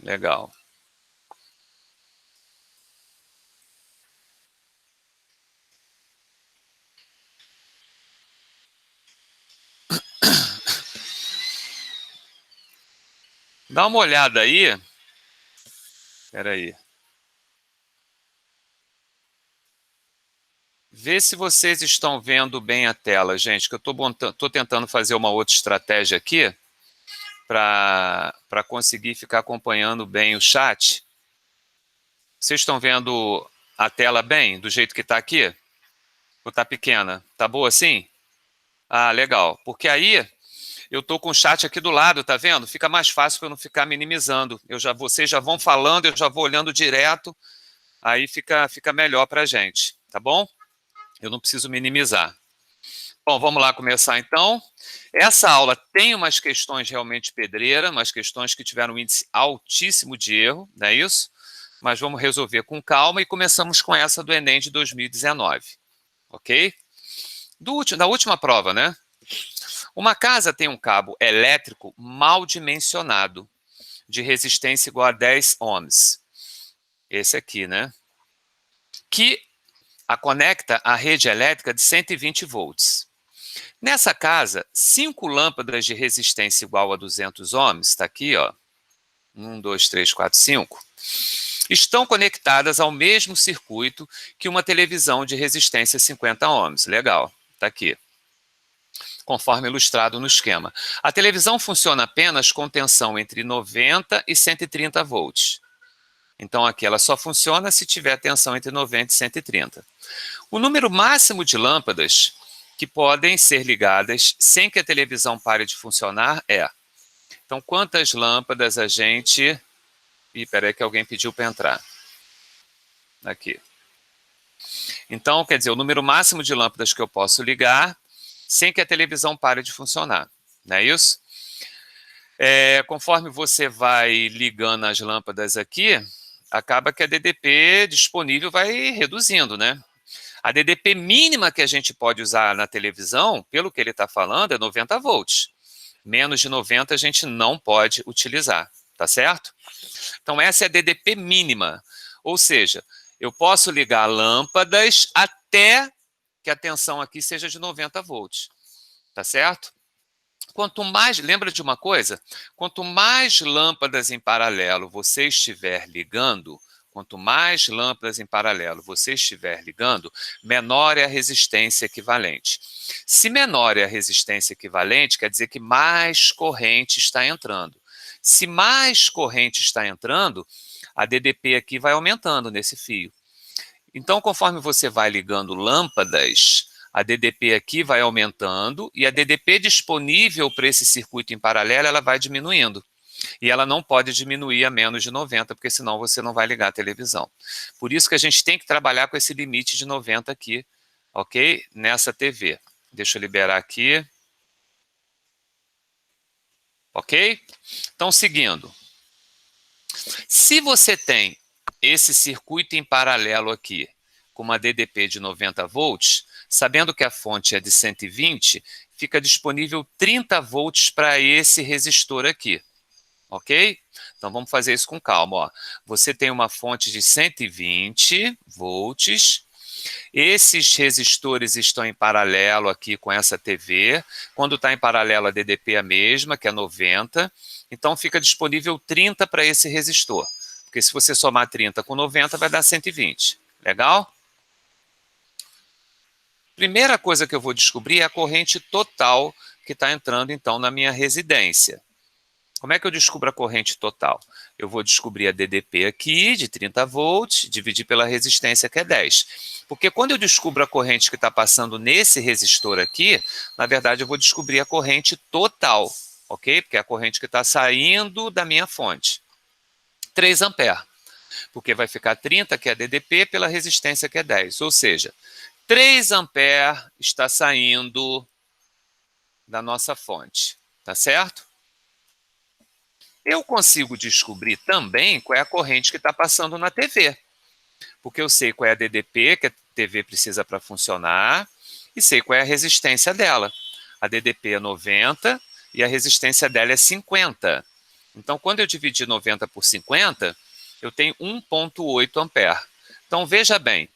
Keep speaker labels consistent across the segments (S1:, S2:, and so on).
S1: Legal. Dá uma olhada aí. Espera aí. Vê se vocês estão vendo bem a tela, gente, que eu estou tentando fazer uma outra estratégia aqui para conseguir ficar acompanhando bem o chat. Vocês estão vendo a tela bem, do jeito que está aqui? Ou está pequena? Tá boa assim? Ah, legal. Porque aí eu estou com o chat aqui do lado, tá vendo? Fica mais fácil para eu não ficar minimizando. Vocês já vão falando, eu já vou olhando direto, aí fica melhor para a gente, tá bom? Eu não preciso minimizar. Bom, vamos lá começar então. Essa aula tem umas questões realmente pedreiras, umas questões que tiveram um índice altíssimo de erro, não é isso? Mas vamos resolver com calma e começamos com essa do Enem de 2019, ok? Da última prova, né? Uma casa tem um cabo elétrico mal dimensionado, de resistência igual a 10 ohms. Esse aqui, né? Que a conecta à rede elétrica de 120 volts. Nessa casa, 5 lâmpadas de resistência igual a 200 ohms, está aqui, ó, 1, 2, 3, 4, 5, estão conectadas ao mesmo circuito que uma televisão de resistência 50 ohms. Legal, está aqui, conforme ilustrado no esquema. A televisão funciona apenas com tensão entre 90 e 130 volts. Então, aqui ela só funciona se tiver tensão entre 90 e 130. O número máximo de lâmpadas que podem ser ligadas sem que a televisão pare de funcionar é... Então, quantas lâmpadas a gente... Ih, peraí que alguém pediu para entrar. Aqui. Então, quer dizer, o número máximo de lâmpadas que eu posso ligar sem que a televisão pare de funcionar. Não é isso? Conforme você vai ligando as lâmpadas aqui, acaba que a DDP disponível vai reduzindo, né? A DDP mínima que a gente pode usar na televisão, pelo que ele está falando, é 90 volts. Menos de 90 a gente não pode utilizar, tá certo? Então, essa é a DDP mínima. Ou seja, eu posso ligar lâmpadas até que a tensão aqui seja de 90 volts, tá certo? Quanto mais, lembra de uma coisa? Quanto mais lâmpadas em paralelo você estiver ligando, quanto mais lâmpadas em paralelo você estiver ligando, menor é a resistência equivalente. Se menor é a resistência equivalente, quer dizer que mais corrente está entrando. Se mais corrente está entrando, a DDP aqui vai aumentando nesse fio. Então, conforme você vai ligando lâmpadas, a DDP aqui vai aumentando e a DDP disponível para esse circuito em paralelo, ela vai diminuindo. E ela não pode diminuir a menos de 90, porque senão você não vai ligar a televisão. Por isso que a gente tem que trabalhar com esse limite de 90 aqui, ok? Nessa TV. Deixa eu liberar aqui. Ok? Então, seguindo. Se você tem esse circuito em paralelo aqui, com uma DDP de 90 volts, sabendo que a fonte é de 120, fica disponível 30 volts para esse resistor aqui, ok? Então, vamos fazer isso com calma, ó. Você tem uma fonte de 120 volts, esses resistores estão em paralelo aqui com essa TV, quando está em paralelo a DDP é a mesma, que é 90, então fica disponível 30 para esse resistor, porque se você somar 30 com 90 vai dar 120, legal? Primeira coisa que eu vou descobrir é a corrente total que está entrando, então, na minha residência. Como é que eu descubro a corrente total? Eu vou descobrir a DDP aqui, de 30 volts, dividir pela resistência, que é 10. Porque quando eu descubro a corrente que está passando nesse resistor aqui, na verdade, eu vou descobrir a corrente total, ok? Porque é a corrente que está saindo da minha fonte. 3 amperes, porque vai ficar 30, que é a DDP, pela resistência, que é 10. Ou seja, 3 amperes está saindo da nossa fonte, tá certo? Eu consigo descobrir também qual é a corrente que está passando na TV, porque eu sei qual é a DDP que a TV precisa para funcionar e sei qual é a resistência dela. A DDP é 90 e a resistência dela é 50. Então, quando eu dividir 90 por 50, eu tenho 1,8 ampere. Então, veja bem,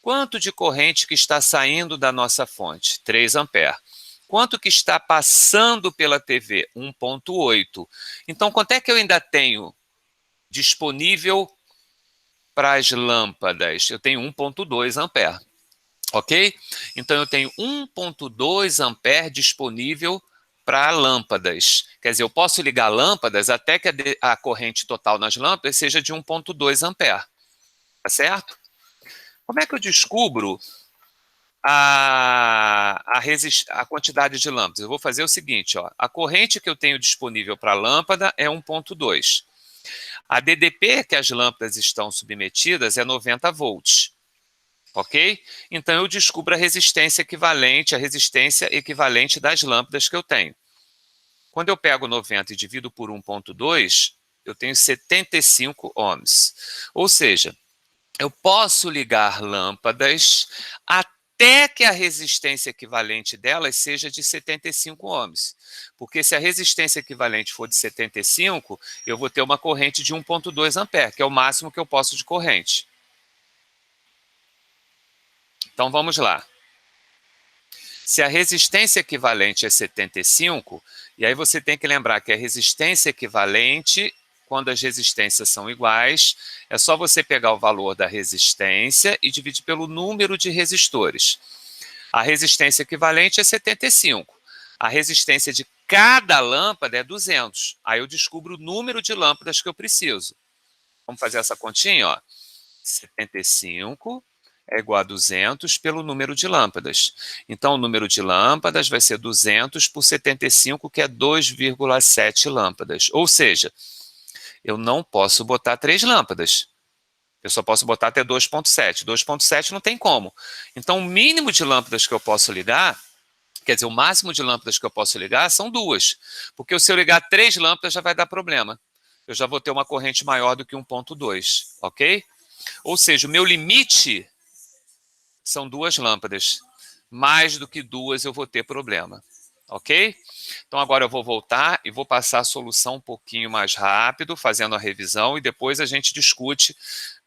S1: quanto de corrente que está saindo da nossa fonte? 3 ampere. Quanto que está passando pela TV? 1,8. Então, quanto é que eu ainda tenho disponível para as lâmpadas? Eu tenho 1,2 ampere. Ok? Então, eu tenho 1,2 ampere disponível para lâmpadas. Quer dizer, eu posso ligar lâmpadas até que a corrente total nas lâmpadas seja de 1,2 ampere. Tá certo? Como é que eu descubro a quantidade de lâmpadas? Eu vou fazer o seguinte, ó, a corrente que eu tenho disponível para a lâmpada é 1,2. A DDP que as lâmpadas estão submetidas é 90 volts. Ok? Então, eu descubro a resistência equivalente das lâmpadas que eu tenho. Quando eu pego 90 e divido por 1,2, eu tenho 75 ohms. Ou seja, eu posso ligar lâmpadas até que a resistência equivalente delas seja de 75 ohms. Porque se a resistência equivalente for de 75, eu vou ter uma corrente de 1,2 ampere, que é o máximo que eu posso de corrente. Então, vamos lá. Se a resistência equivalente é 75, e aí você tem que lembrar que a resistência equivalente, quando as resistências são iguais, é só você pegar o valor da resistência e dividir pelo número de resistores. A resistência equivalente é 75. A resistência de cada lâmpada é 200. Aí eu descubro o número de lâmpadas que eu preciso. Vamos fazer essa continha, ó. 75 é igual a 200 pelo número de lâmpadas. Então, o número de lâmpadas vai ser 200 por 75, que é 2,7 lâmpadas. Ou seja, eu não posso botar 3 lâmpadas. Eu só posso botar até 2,7. 2,7 não tem como. Então, o mínimo de lâmpadas que eu posso ligar, quer dizer, o máximo de lâmpadas que eu posso ligar são 2. Porque se eu ligar 3 lâmpadas já vai dar problema. Eu já vou ter uma corrente maior do que 1,2, ok? Ou seja, o meu limite são 2 lâmpadas. Mais do que 2 eu vou ter problema. Ok? Então agora eu vou voltar e vou passar a solução um pouquinho mais rápido, fazendo a revisão, e depois a gente discute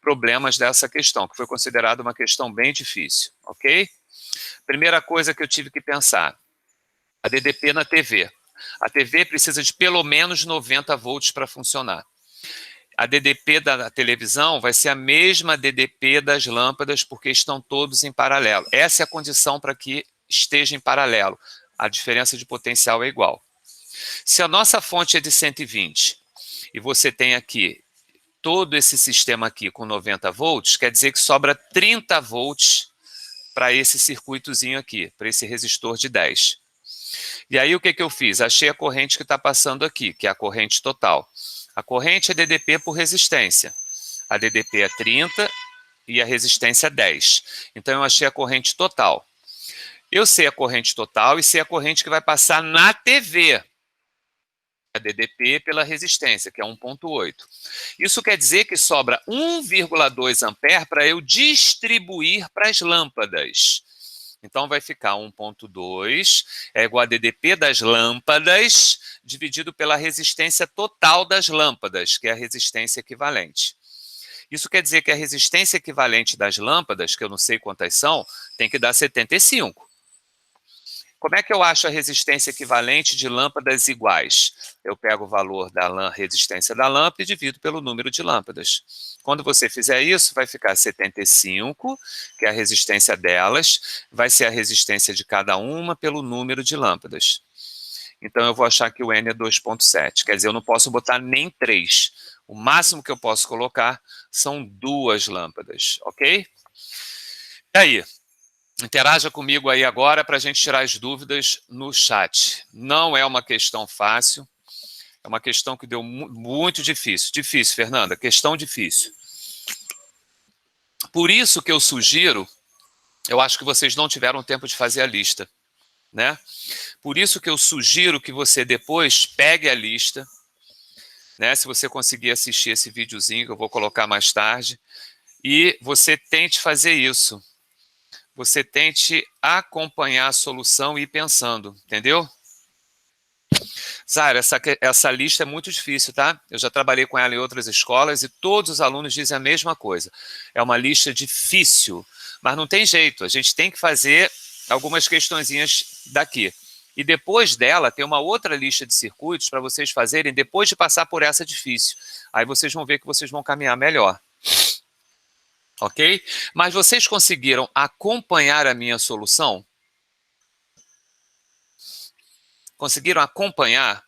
S1: problemas dessa questão, que foi considerada uma questão bem difícil. Ok? Primeira coisa que eu tive que pensar, a DDP na TV. A TV precisa de pelo menos 90 volts para funcionar. A DDP da televisão vai ser a mesma DDP das lâmpadas, porque estão todos em paralelo. Essa é a condição para que esteja em paralelo. A diferença de potencial é igual. Se a nossa fonte é de 120 e você tem aqui todo esse sistema aqui com 90 volts, quer dizer que sobra 30 volts para esse circuitozinho aqui, para esse resistor de 10. E aí o que eu fiz? Achei a corrente que está passando aqui, que é a corrente total. A corrente é DDP por resistência. A DDP é 30 e a resistência é 10. Então, eu achei a corrente total. Eu sei a corrente total e sei a corrente que vai passar na TV. A DDP pela resistência, que é 1,8. Isso quer dizer que sobra 1,2 ampere para eu distribuir para as lâmpadas. Então, vai ficar 1,2 é igual a DDP das lâmpadas dividido pela resistência total das lâmpadas, que é a resistência equivalente. Isso quer dizer que a resistência equivalente das lâmpadas, que eu não sei quantas são, tem que dar 75. Como é que eu acho a resistência equivalente de lâmpadas iguais? Eu pego o valor da resistência da lâmpada e divido pelo número de lâmpadas. Quando você fizer isso, vai ficar 75, que é a resistência delas, vai ser a resistência de cada uma pelo número de lâmpadas. Então, eu vou achar que o N é 2,7. Quer dizer, eu não posso botar nem 3. O máximo que eu posso colocar são 2 lâmpadas, ok? E aí? Interaja comigo aí agora para a gente tirar as dúvidas no chat. Não é uma questão fácil, é uma questão que deu muito difícil. Difícil, Fernanda, questão difícil. Por isso que eu sugiro, eu acho que vocês não tiveram tempo de fazer a lista, né? Por isso que eu sugiro que você depois pegue a lista, né? Se você conseguir assistir esse videozinho que eu vou colocar mais tarde, e você tente fazer isso. Você tente acompanhar a solução e ir pensando, entendeu? Zara, essa lista é muito difícil, tá? Eu já trabalhei com ela em outras escolas e todos os alunos dizem a mesma coisa. É uma lista difícil, mas não tem jeito. A gente tem que fazer algumas questõezinhas daqui. E depois dela, tem uma outra lista de circuitos para vocês fazerem depois de passar por essa difícil. Aí vocês vão ver que vocês vão caminhar melhor. Ok? Mas vocês conseguiram acompanhar a minha solução? Conseguiram acompanhar?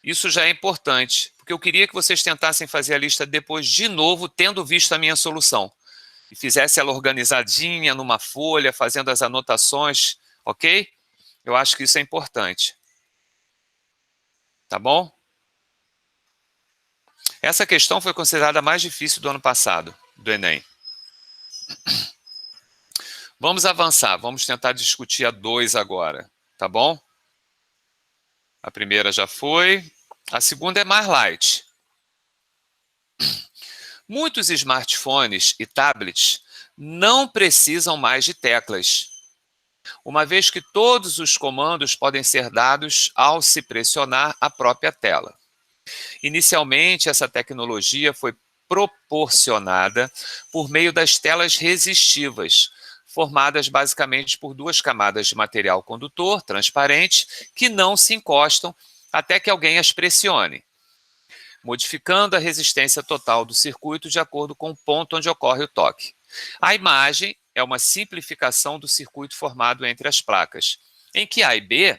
S1: Isso já é importante, porque eu queria que vocês tentassem fazer a lista depois de novo, tendo visto a minha solução. E fizesse ela organizadinha numa folha, fazendo as anotações, ok? Eu acho que isso é importante. Tá bom? Essa questão foi considerada a mais difícil do ano passado, do Enem. Vamos avançar, vamos tentar discutir a 2 agora, tá bom? A primeira já foi, a segunda é mais light. Muitos smartphones e tablets não precisam mais de teclas, uma vez que todos os comandos podem ser dados ao se pressionar a própria tela. Inicialmente, essa tecnologia foi proporcionada por meio das telas resistivas, formadas basicamente por duas camadas de material condutor transparente que não se encostam até que alguém as pressione, modificando a resistência total do circuito de acordo com o ponto onde ocorre o toque. A imagem é uma simplificação do circuito formado entre as placas, em que A e B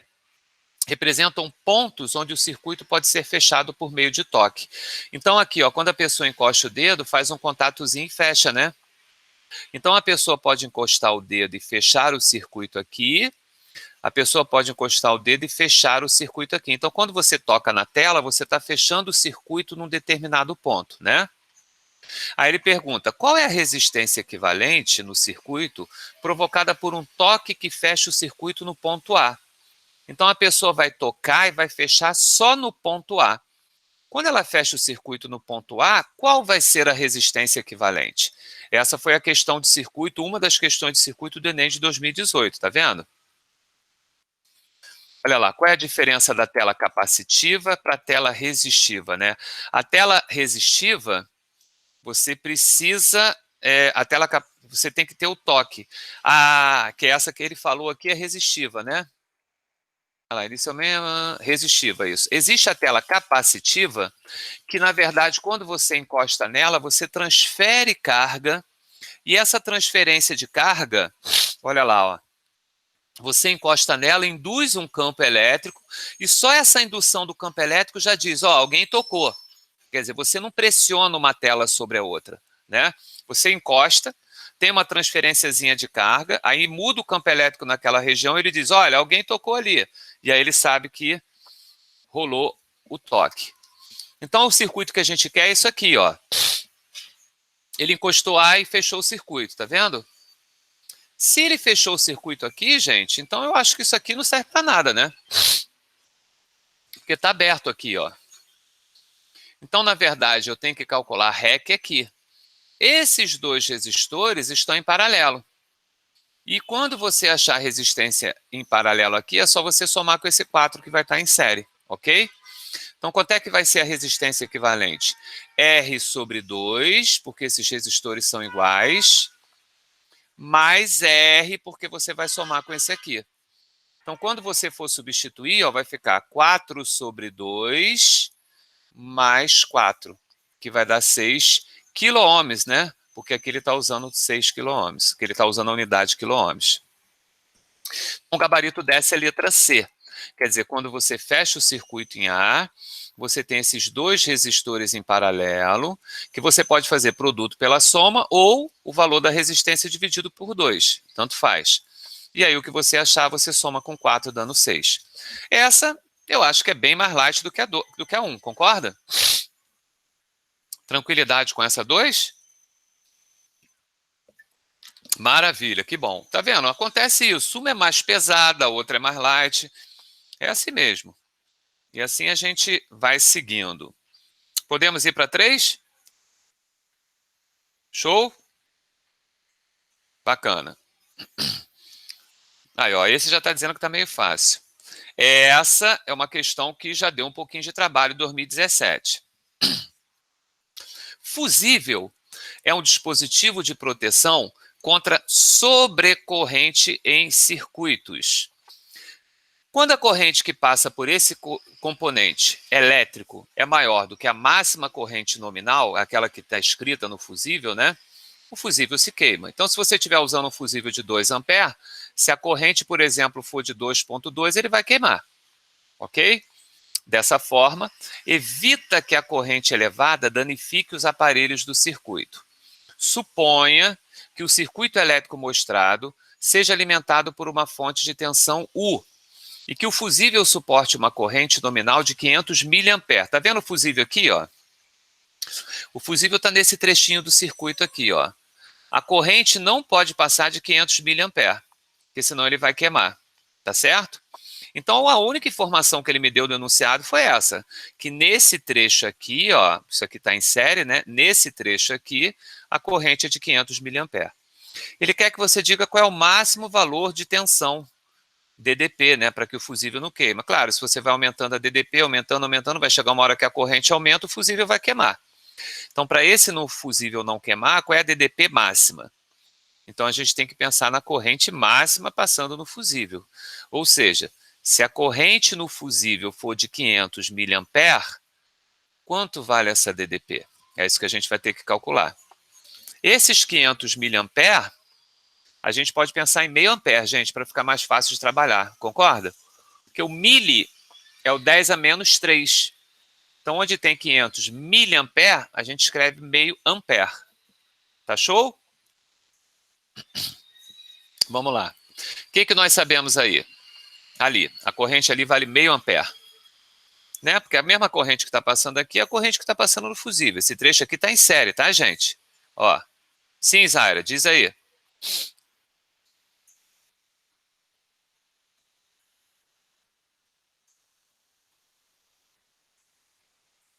S1: representam pontos onde o circuito pode ser fechado por meio de toque. Então aqui, ó, quando a pessoa encosta o dedo, faz um contatozinho e fecha, né? Então a pessoa pode encostar o dedo e fechar o circuito aqui, a pessoa pode encostar o dedo e fechar o circuito aqui. Então quando você toca na tela, você está fechando o circuito num determinado ponto, né? Aí ele pergunta, qual é a resistência equivalente no circuito provocada por um toque que fecha o circuito no ponto A? Então a pessoa vai tocar e vai fechar só no ponto A. Quando ela fecha o circuito no ponto A, qual vai ser a resistência equivalente? Essa foi a questão de circuito, uma das questões de circuito do Enem de 2018, tá vendo? Olha lá, qual é a diferença da tela capacitiva para a tela resistiva, né? A tela resistiva, você precisa, você tem que ter o toque. Que é essa que ele falou aqui, é resistiva, né? Olha lá, inicialmente, resistiva, isso. Existe a tela capacitiva, que na verdade, quando você encosta nela, você transfere carga, e essa transferência de carga, olha lá, ó, você encosta nela, induz um campo elétrico, e só essa indução do campo elétrico já diz, ó, alguém tocou. Quer dizer, você não pressiona uma tela sobre a outra, né? Você encosta, tem uma transferênciazinha de carga, aí muda o campo elétrico naquela região, ele diz, olha, alguém tocou ali. E aí ele sabe que rolou o toque. Então, o circuito que a gente quer é isso aqui, ó. Ele encostou A e fechou o circuito, tá vendo? Se ele fechou o circuito aqui, gente, então eu acho que isso aqui não serve para nada, né? Porque está aberto aqui, ó. Então, na verdade, eu tenho que calcular REC aqui. Esses dois resistores estão em paralelo. E quando você achar resistência em paralelo aqui, é só você somar com esse 4 que vai estar em série, ok? Então, quanto é que vai ser a resistência equivalente? R sobre 2, porque esses resistores são iguais, mais R, porque você vai somar com esse aqui. Então, quando você for substituir, ó, vai ficar 4 sobre 2 mais 4, que vai dar 6 quiloohms, né? Porque aqui ele está usando 6 quiloohms, que ele está usando a unidade de quiloohms. O gabarito dessa é a letra C. Quer dizer, quando você fecha o circuito em A, você tem esses dois resistores em paralelo, que você pode fazer produto pela soma ou o valor da resistência dividido por 2. Tanto faz. E aí o que você achar, você soma com 4, dando 6. Essa, eu acho que é bem mais light do que a 1, concorda? Tranquilidade com essa 2? Maravilha, que bom. Tá vendo? Acontece isso. Uma é mais pesada, a outra é mais light. É assim mesmo. E assim a gente vai seguindo. Podemos ir para 3? Show? Bacana. Aí, ó, esse já está dizendo que está meio fácil. Essa é uma questão que já deu um pouquinho de trabalho em 2017. Fusível é um dispositivo de proteção contra sobrecorrente em circuitos. Quando a corrente que passa por esse componente elétrico é maior do que a máxima corrente nominal, aquela que está escrita no fusível, né? O fusível se queima. Então, se você estiver usando um fusível de 2 amperes, se a corrente, por exemplo, for de 2,2, ele vai queimar, ok? Dessa forma, evita que a corrente elevada danifique os aparelhos do circuito. Suponha que o circuito elétrico mostrado seja alimentado por uma fonte de tensão U e que o fusível suporte uma corrente nominal de 500 mA. Está vendo o fusível aqui, ó? O fusível está nesse trechinho do circuito aqui, ó. A corrente não pode passar de 500 mA, porque senão ele vai queimar, tá certo? Então, a única informação que ele me deu no enunciado foi essa, que nesse trecho aqui, ó, isso aqui está em série, né? Nesse trecho aqui, a corrente é de 500 mA. Ele quer que você diga qual é o máximo valor de tensão, DDP, né, para que o fusível não queima. Claro, se você vai aumentando a DDP, aumentando, vai chegar uma hora que a corrente aumenta, o fusível vai queimar. Então, para esse no fusível não queimar, qual é a DDP máxima? Então, a gente tem que pensar na corrente máxima passando no fusível. Ou seja, se a corrente no fusível for de 500 mA, quanto vale essa DDP? É isso que a gente vai ter que calcular. Esses 500 mA, a gente pode pensar em meio ampere, gente, para ficar mais fácil de trabalhar. Concorda? Porque o mili é o 10 a menos 3. Então, onde tem 500 mA, a gente escreve meio ampere. Tá show? Vamos lá. O que nós sabemos aí? Ali, a corrente ali vale meio ampere. Né? Porque a mesma corrente que está passando aqui é a corrente que está passando no fusível. Esse trecho aqui está em série, tá, gente? Ó. Sim, Zaira, diz aí.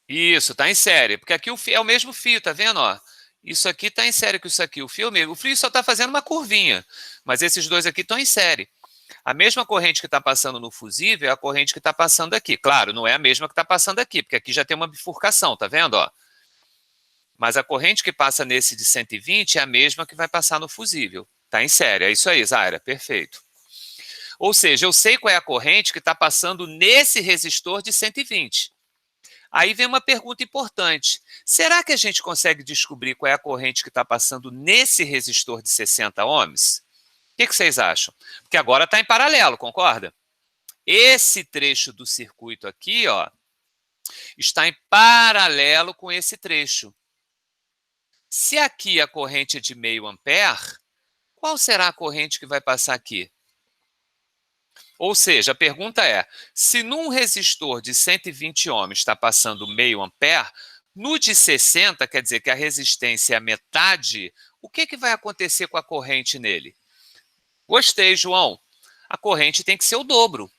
S1: Isso, está em série. Porque aqui é o mesmo fio, tá vendo? Ó? Isso aqui está em série com isso aqui. O fio só está fazendo uma curvinha. Mas esses dois aqui estão em série. A mesma corrente que está passando no fusível é a corrente que está passando aqui. Claro, não é a mesma que está passando aqui, porque aqui já tem uma bifurcação, tá vendo? Ó? Mas a corrente que passa nesse de 120 é a mesma que vai passar no fusível. Está em série. É isso aí, Zaira. Perfeito. Ou seja, eu sei qual é a corrente que está passando nesse resistor de 120. Aí vem uma pergunta importante. Será que a gente consegue descobrir qual é a corrente que está passando nesse resistor de 60 ohms? O que vocês acham? Porque agora está em paralelo, concorda? Esse trecho do circuito aqui, ó, está em paralelo com esse trecho. Se aqui a corrente é de meio ampere, qual será a corrente que vai passar aqui? Ou seja, a pergunta é, se num resistor de 120 ohms está passando meio ampere, no de 60, quer dizer que a resistência é a metade, o que vai acontecer com a corrente nele? Gostei, João. A corrente tem que ser o dobro.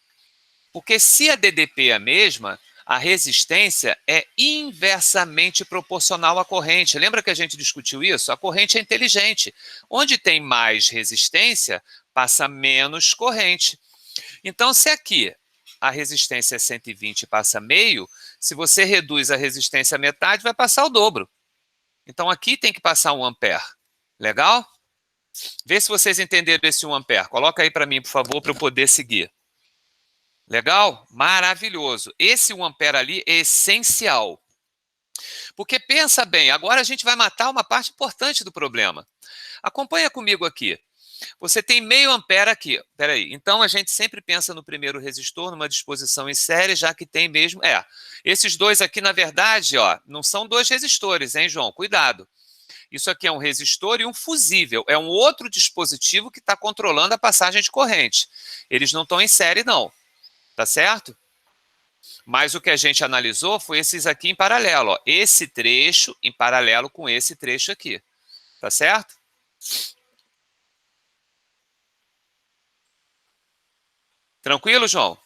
S1: Porque se a DDP é a mesma, a resistência é inversamente proporcional à corrente. Lembra que a gente discutiu isso? A corrente é inteligente. Onde tem mais resistência, passa menos corrente. Então, se aqui a resistência é 120 e passa meio, se você reduz a resistência à metade, vai passar o dobro. Então, aqui tem que passar 1 ampere. Legal? Vê se vocês entenderam esse 1 ampere. Coloca aí para mim, por favor, para eu poder seguir. Legal? Maravilhoso. Esse 1 ampere ali é essencial. Porque pensa bem, agora a gente vai matar uma parte importante do problema. Acompanha comigo aqui. Você tem meio ampere aqui. Espera aí. Então, a gente sempre pensa no primeiro resistor, numa disposição em série, já que tem mesmo... esses dois aqui, na verdade, ó, não são dois resistores, hein, João? Cuidado. Isso aqui é um resistor e um fusível. É um outro dispositivo que está controlando a passagem de corrente. Eles não estão em série, não. Tá certo? Mas o que a gente analisou foi esses aqui em paralelo. Ó. Esse trecho em paralelo com esse trecho aqui. Tá certo? Tranquilo, João?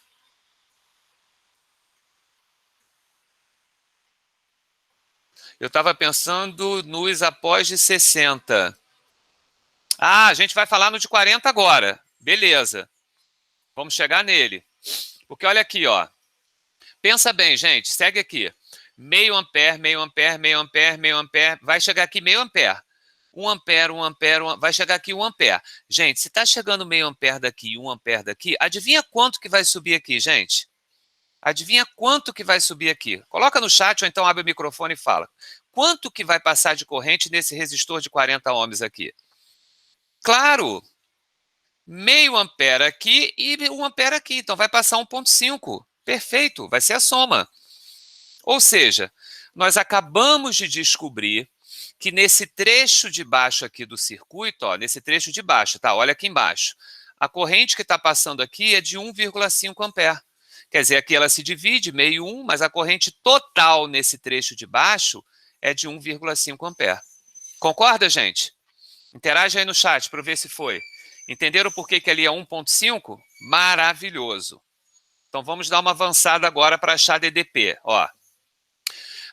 S1: Eu estava pensando nos após de 60. Ah, a gente vai falar no de 40 agora. Beleza. Vamos chegar nele. Porque olha aqui, ó. Pensa bem, gente, segue aqui. Meio ampere, meio ampere, meio ampere, meio ampere, vai chegar aqui meio ampere. 1 ampere, 1 ampere, vai chegar aqui 1 ampere. Gente, se está chegando meio ampere daqui e 1 ampere daqui, adivinha quanto que vai subir aqui, gente? Adivinha quanto que vai subir aqui? Coloca no chat ou então abre o microfone e fala. Quanto que vai passar de corrente nesse resistor de 40 ohms aqui? Claro, meio ampere aqui e 1 ampere aqui. Então vai passar 1,5. Perfeito, vai ser a soma. Ou seja, nós acabamos de descobrir que nesse trecho de baixo aqui do circuito, ó, nesse trecho de baixo, tá? Olha aqui embaixo. A corrente que está passando aqui é de 1,5 ampere. Quer dizer, aqui ela se divide, meio 1, mas a corrente total nesse trecho de baixo é de 1,5 ampere. Concorda, gente? Interage aí no chat para ver se foi. Entenderam por que ali é 1,5? Maravilhoso. Então vamos dar uma avançada agora para achar DDP. Ó,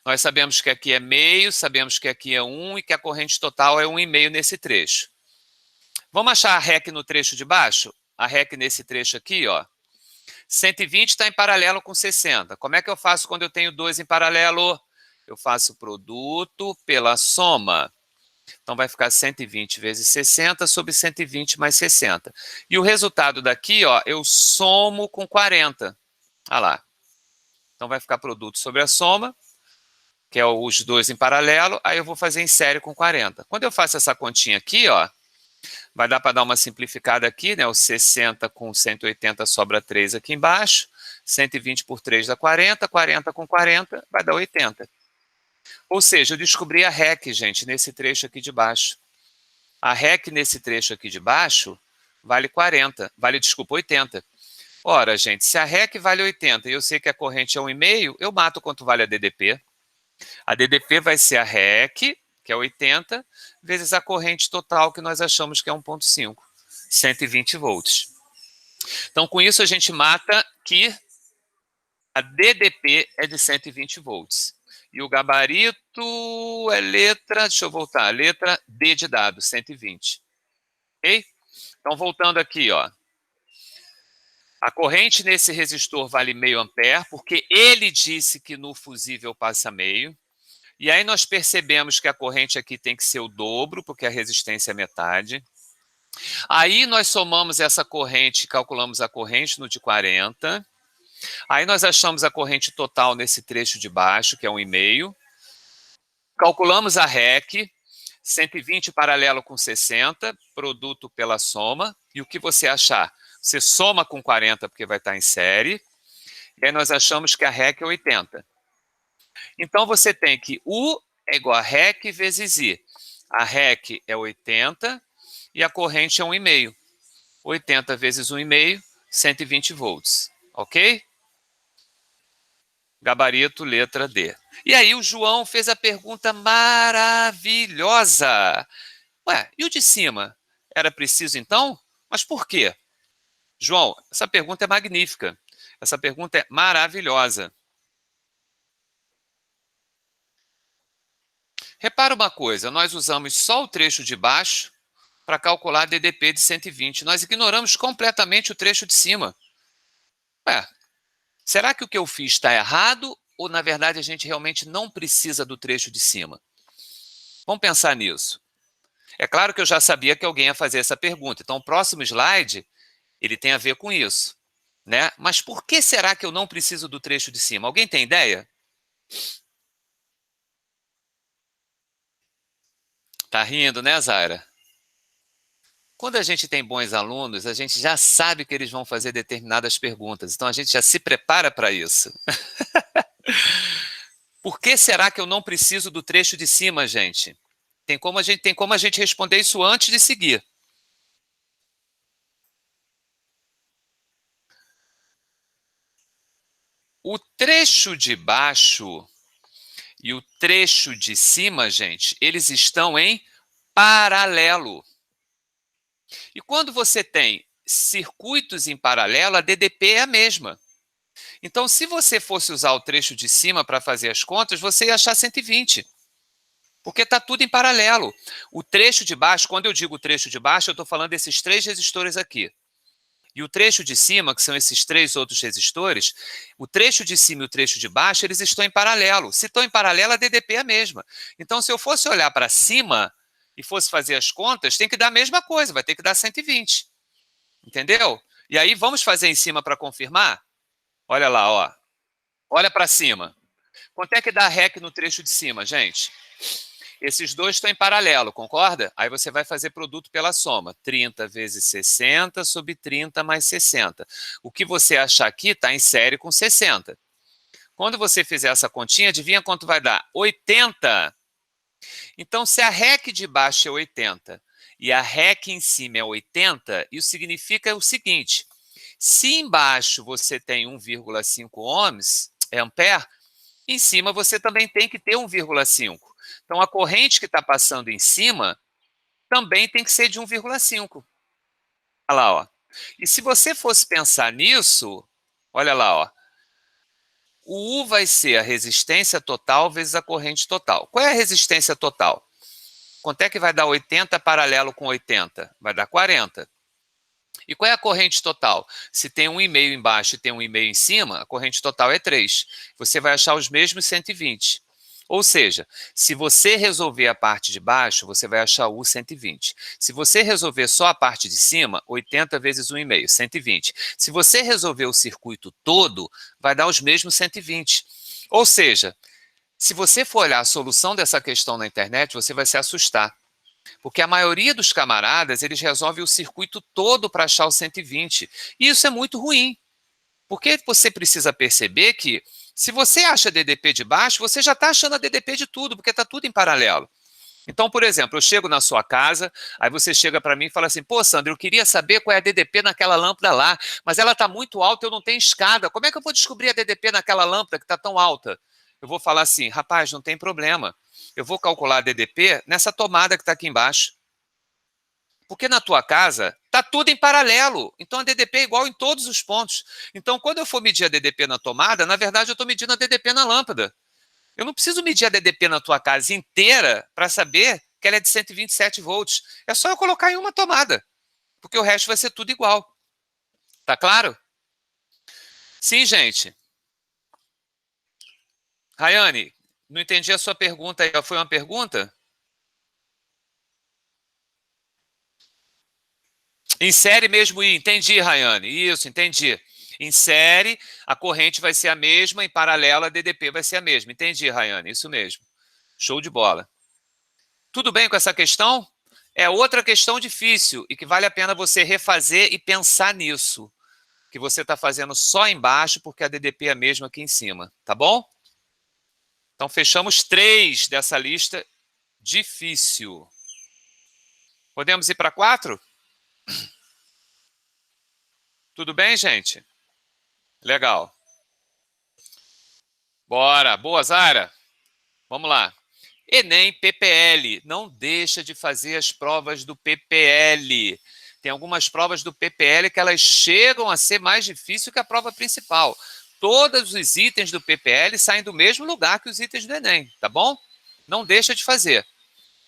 S1: nós sabemos que aqui é meio, sabemos que aqui é 1 e que a corrente total é 1,5 nesse trecho. Vamos achar a REC no trecho de baixo? A REC nesse trecho aqui, ó. 120 está em paralelo com 60. Como é que eu faço quando eu tenho dois em paralelo? Eu faço produto pela soma. Então vai ficar 120 vezes 60 sobre 120 mais 60. E o resultado daqui, ó, eu somo com 40. Olha lá. Então vai ficar produto sobre a soma, que é os dois em paralelo, aí eu vou fazer em série com 40. Quando eu faço essa continha aqui, ó, vai dar para dar uma simplificada aqui, né? O 60 com 180 sobra 3 aqui embaixo, 120 por 3 dá 40, 40 com 40 vai dar 80. Ou seja, eu descobri a REC, gente, nesse trecho aqui de baixo. A REC nesse trecho aqui de baixo vale 40, desculpa, 80. Ora, gente, se a REC vale 80 e eu sei que a corrente é 1,5, eu mato quanto vale a DDP. A DDP vai ser a REC, que é 80, vezes a corrente total, que nós achamos que é 1,5, 120 volts. Então, com isso, a gente mata que a DDP é de 120 volts. E o gabarito é letra, deixa eu voltar, letra D de dado, 120. Ok? Então, voltando aqui, ó. A corrente nesse resistor vale meio ampere, porque ele disse que no fusível passa meio. E aí nós percebemos que a corrente aqui tem que ser o dobro, porque a resistência é metade. Aí nós somamos essa corrente, calculamos a corrente no de 40. Aí nós achamos a corrente total nesse trecho de baixo, que é 1,5. Calculamos a REC, 120 paralelo com 60, produto pela soma. E o que você achar? Você soma com 40, porque vai estar em série. E aí nós achamos que a REC é 80. Então, você tem que U é igual a REC vezes I. A REC é 80 e a corrente é 1,5. 80 vezes 1,5, 120 volts. Ok? Gabarito, letra D. E aí o João fez a pergunta maravilhosa. Ué, e o de cima? Era preciso então? Mas por quê? João, essa pergunta é magnífica. Essa pergunta é maravilhosa. Repara uma coisa, nós usamos só o trecho de baixo para calcular a DDP de 120. Nós ignoramos completamente o trecho de cima. Ué, será que o que eu fiz está errado ou, na verdade, a gente realmente não precisa do trecho de cima? Vamos pensar nisso. É claro que eu já sabia que alguém ia fazer essa pergunta. Então, o próximo slide, ele tem a ver com isso, né? Mas por que será que eu não preciso do trecho de cima? Alguém tem ideia? Tá rindo, né, Zaira? Quando a gente tem bons alunos, a gente já sabe que eles vão fazer determinadas perguntas. Então, a gente já se prepara para isso. Por que será que eu não preciso do trecho de cima, gente? Tem como a gente responder isso antes de seguir. O trecho de baixo e o trecho de cima, gente, eles estão em paralelo. E quando você tem circuitos em paralelo, a DDP é a mesma. Então, se você fosse usar o trecho de cima para fazer as contas, você ia achar 120. Porque está tudo em paralelo. O trecho de baixo, quando eu digo trecho de baixo, eu estou falando desses três resistores aqui. E o trecho de cima, que são esses 3 outros resistores, o trecho de cima e o trecho de baixo, eles estão em paralelo. Se estão em paralelo, a DDP é a mesma. Então, se eu fosse olhar para cima e fosse fazer as contas, tem que dar a mesma coisa, vai ter que dar 120. Entendeu? E aí, vamos fazer em cima para confirmar? Olha lá, ó. Olha para cima. Quanto é que dá REC no trecho de cima, gente? Esses dois estão em paralelo, concorda? Aí você vai fazer produto pela soma. 30 vezes 60 sobre 30 mais 60. O que você achar aqui está em série com 60. Quando você fizer essa continha, adivinha quanto vai dar? 80. Então, se a REC de baixo é 80 e a REC em cima é 80, isso significa o seguinte: se embaixo você tem 1,5 ohms, ampere, em cima você também tem que ter 1,5. Então, a corrente que está passando em cima também tem que ser de 1,5. Olha lá, ó. E se você fosse pensar nisso, olha lá, ó. O U vai ser a resistência total vezes a corrente total. Qual é a resistência total? Quanto é que vai dar 80 paralelo com 80? Vai dar 40. E qual é a corrente total? Se tem 1,5 embaixo e tem 1,5 em cima, a corrente total é 3. Você vai achar os mesmos 120. Ou seja, se você resolver a parte de baixo, você vai achar o U 120. Se você resolver só a parte de cima, 80 vezes 1,5, 120. Se você resolver o circuito todo, vai dar os mesmos 120. Ou seja, se você for olhar a solução dessa questão na internet, você vai se assustar. Porque a maioria dos camaradas, eles resolvem o circuito todo para achar o 120. E isso é muito ruim. Porque você precisa perceber que, se você acha DDP de baixo, você já está achando a DDP de tudo, porque está tudo em paralelo. Então, por exemplo, eu chego na sua casa, aí você chega para mim e fala assim: pô, Sandro, eu queria saber qual é a DDP naquela lâmpada lá, mas ela está muito alta, eu não tenho escada. Como é que eu vou descobrir a DDP naquela lâmpada que está tão alta? Eu vou falar assim: rapaz, não tem problema. Eu vou calcular a DDP nessa tomada que está aqui embaixo. Porque na tua casa está tudo em paralelo. Então a DDP é igual em todos os pontos. Então, quando eu for medir a DDP na tomada, na verdade eu estou medindo a DDP na lâmpada. Eu não preciso medir a DDP na tua casa inteira para saber que ela é de 127 volts. É só eu colocar em uma tomada, porque o resto vai ser tudo igual. Tá claro? Sim, gente. Rayane, não entendi a sua pergunta aí. Foi uma pergunta? Insere mesmo I. Entendi, Rayane. Isso, entendi. Insere, a corrente vai ser a mesma, em paralelo a DDP vai ser a mesma. Entendi, Rayane. Isso mesmo. Show de bola. Tudo bem com essa questão? É outra questão difícil e que vale a pena você refazer e pensar nisso. Que você está fazendo só embaixo porque a DDP é a mesma aqui em cima. Tá bom? Então, fechamos 3 dessa lista difícil. Podemos ir para 4? Tudo bem, gente? Legal. Bora. Boa, Zara. Vamos lá. Enem, PPL. Não deixa de fazer as provas do PPL. Tem algumas provas do PPL que elas chegam a ser mais difíceis que a prova principal. Todos os itens do PPL saem do mesmo lugar que os itens do Enem, tá bom? Não deixa de fazer.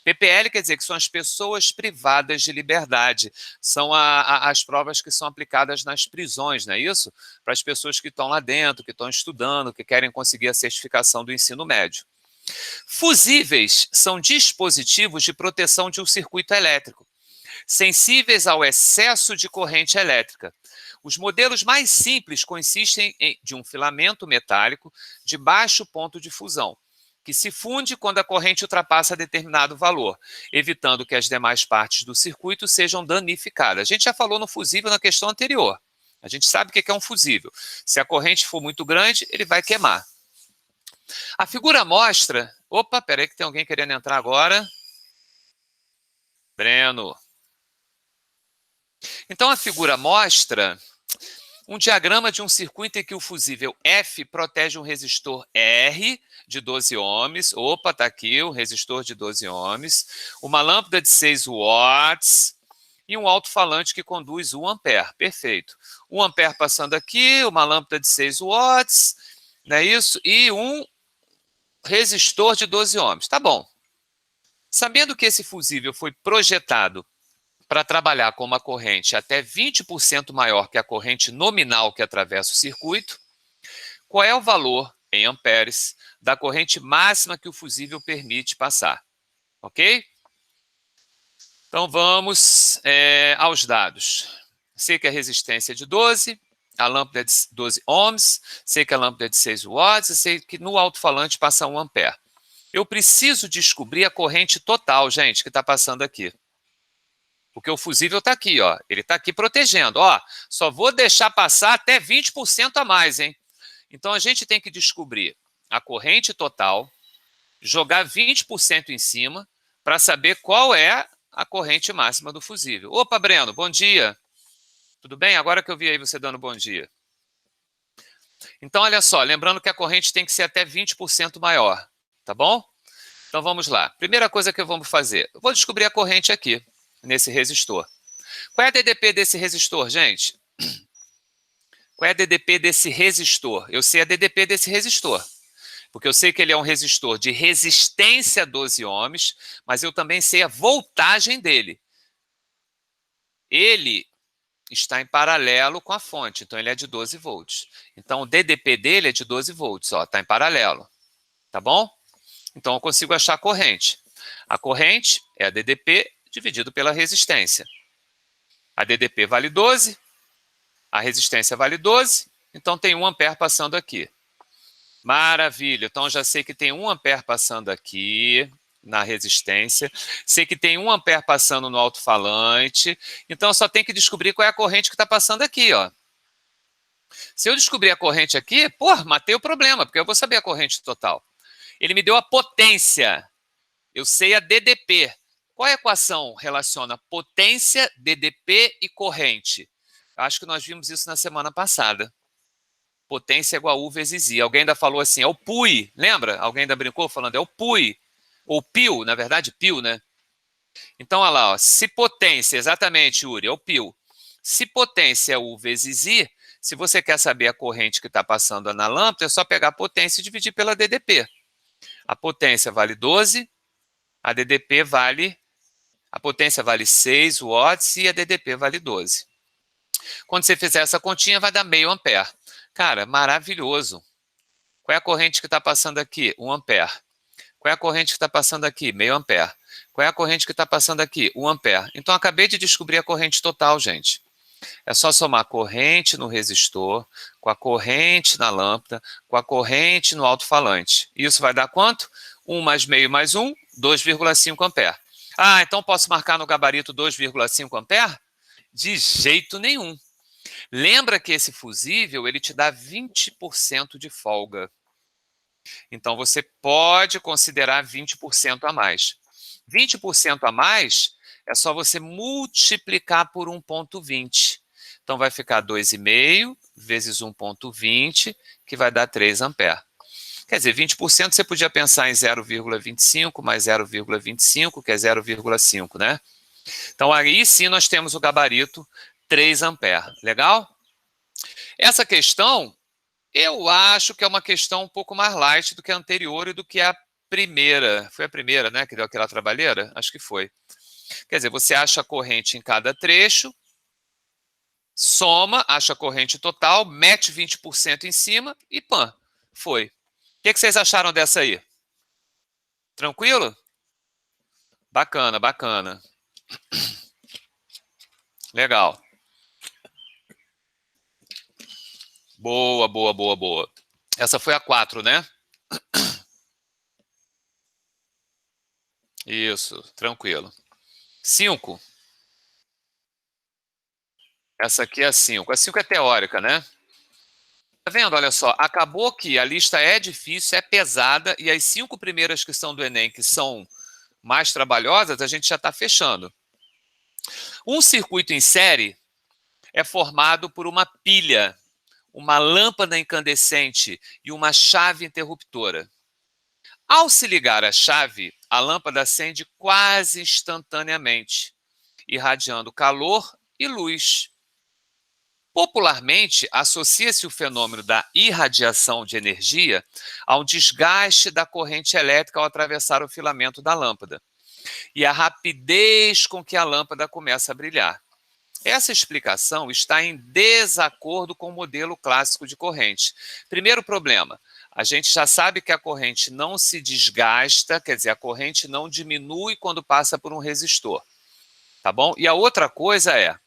S1: PPL quer dizer que são as pessoas privadas de liberdade. São as provas que são aplicadas nas prisões, não é isso? Para as pessoas que estão lá dentro, que estão estudando, que querem conseguir a certificação do ensino médio. Fusíveis são dispositivos de proteção de um circuito elétrico, sensíveis ao excesso de corrente elétrica. Os modelos mais simples consistem de um filamento metálico de baixo ponto de fusão, que se funde quando a corrente ultrapassa determinado valor, evitando que as demais partes do circuito sejam danificadas. A gente já falou no fusível na questão anterior. A gente sabe o que é um fusível. Se a corrente for muito grande, ele vai queimar. A figura mostra... Opa, peraí que tem alguém querendo entrar agora. Breno. Então, a figura mostra um diagrama de um circuito em que o fusível F protege um resistor R de 12 ohms. Opa, está aqui o resistor de 12 ohms. Uma lâmpada de 6 watts e um alto-falante que conduz 1 ampere. Perfeito. 1 ampere passando aqui, uma lâmpada de 6 watts, não é isso? E um resistor de 12 ohms. Tá bom. Sabendo que esse fusível foi projetado para trabalhar com uma corrente até 20% maior que a corrente nominal que atravessa o circuito, qual é o valor, em amperes, da corrente máxima que o fusível permite passar? Ok? Então, vamos aos dados. Sei que a resistência é de 12, a lâmpada é de 12 ohms, sei que a lâmpada é de 6 watts, e sei que no alto-falante passa 1 ampere. Eu preciso descobrir a corrente total, gente, que está passando aqui. Porque o fusível está aqui, ó. Ele está aqui protegendo. Ó, só vou deixar passar até 20% a mais, hein? Então, a gente tem que descobrir a corrente total, jogar 20% em cima, para saber qual é a corrente máxima do fusível. Opa, Breno, bom dia. Tudo bem? Agora que eu vi aí você dando bom dia. Então, olha só, lembrando que a corrente tem que ser até 20% maior, tá bom? Então, vamos lá. Primeira coisa que vamos fazer, eu vou descobrir a corrente aqui, nesse resistor. Qual é a DDP desse resistor, gente? Qual é a DDP desse resistor? Eu sei a DDP desse resistor, porque eu sei que ele é um resistor de resistência 12 ohms, mas eu também sei a voltagem dele. Ele está em paralelo com a fonte, então ele é de 12 volts. Então, o DDP dele é de 12 volts, ó, está em paralelo, tá bom? Então, eu consigo achar a corrente. A corrente é a DDP dividido pela resistência. A DDP vale 12, a resistência vale 12, então tem 1 ampere passando aqui. Maravilha, então já sei que tem 1 ampere passando aqui na resistência, sei que tem 1 ampere passando no alto-falante, então eu só tenho que descobrir qual é a corrente que está passando aqui, ó. Se eu descobrir a corrente aqui, matei o problema, porque eu vou saber a corrente total. Ele me deu a potência, eu sei a DDP. Qual é a equação relaciona potência, DDP e corrente? Acho que nós vimos isso na semana passada. Potência é igual a U vezes I. Alguém ainda falou assim, é o PUI, lembra? Alguém ainda brincou falando, é o PUI. Ou PIO, na verdade, PIO, né? Então, olha lá, ó, se potência, exatamente, Yuri, é o PIO. Se potência é U vezes I, se você quer saber a corrente que está passando na lâmpada, é só pegar a potência e dividir pela DDP. A potência vale 12, a DDP vale... A potência vale 6 watts e a DDP vale 12. Quando você fizer essa continha, vai dar meio ampere. Cara, maravilhoso. Qual é a corrente que está passando aqui? 1 ampere. Qual é a corrente que está passando aqui? Meio ampere. Qual é a corrente que está passando aqui? 1 ampere. Então, acabei de descobrir a corrente total, gente. É só somar a corrente no resistor, com a corrente na lâmpada, com a corrente no alto-falante. Isso vai dar quanto? 1 mais meio mais 1, 2,5 ampere. Ah, então posso marcar no gabarito 2,5 ampere? De jeito nenhum. Lembra que esse fusível, ele te dá 20% de folga. Então, você pode considerar 20% a mais. 20% a mais é só você multiplicar por 1,20. Então, vai ficar 2,5 vezes 1,20, que vai dar 3 ampere. Quer dizer, 20% você podia pensar em 0,25 mais 0,25, que é 0,5, né? Então, aí sim nós temos o gabarito 3 ampere. Legal? Essa questão, eu acho que é uma questão um pouco mais light do que a anterior e do que a primeira. Foi a primeira, né, que deu aquela trabalheira? Acho que foi. Quer dizer, você acha a corrente em cada trecho, soma, acha a corrente total, mete 20% em cima e pã, foi. O que vocês acharam dessa aí? Tranquilo? Bacana, bacana. Legal. Boa, boa, boa, boa. Essa foi a 4, né? Isso, tranquilo. 5. Essa aqui é a 5. A 5 é teórica, né? Tá vendo? Olha só, acabou que a lista é difícil, é pesada, e as 5 primeiras que são do Enem, que são mais trabalhosas, a gente já está fechando. Um circuito em série é formado por uma pilha, uma lâmpada incandescente e uma chave interruptora. Ao se ligar a chave, a lâmpada acende quase instantaneamente, irradiando calor e luz. Popularmente, associa-se o fenômeno da irradiação de energia ao desgaste da corrente elétrica ao atravessar o filamento da lâmpada. e a rapidez com que a lâmpada começa a brilhar. Essa explicação está em desacordo com o modelo clássico de corrente. Primeiro problema, a gente já sabe que a corrente não se desgasta, quer dizer, a corrente não diminui quando passa por um resistor, tá bom? E a outra coisa é,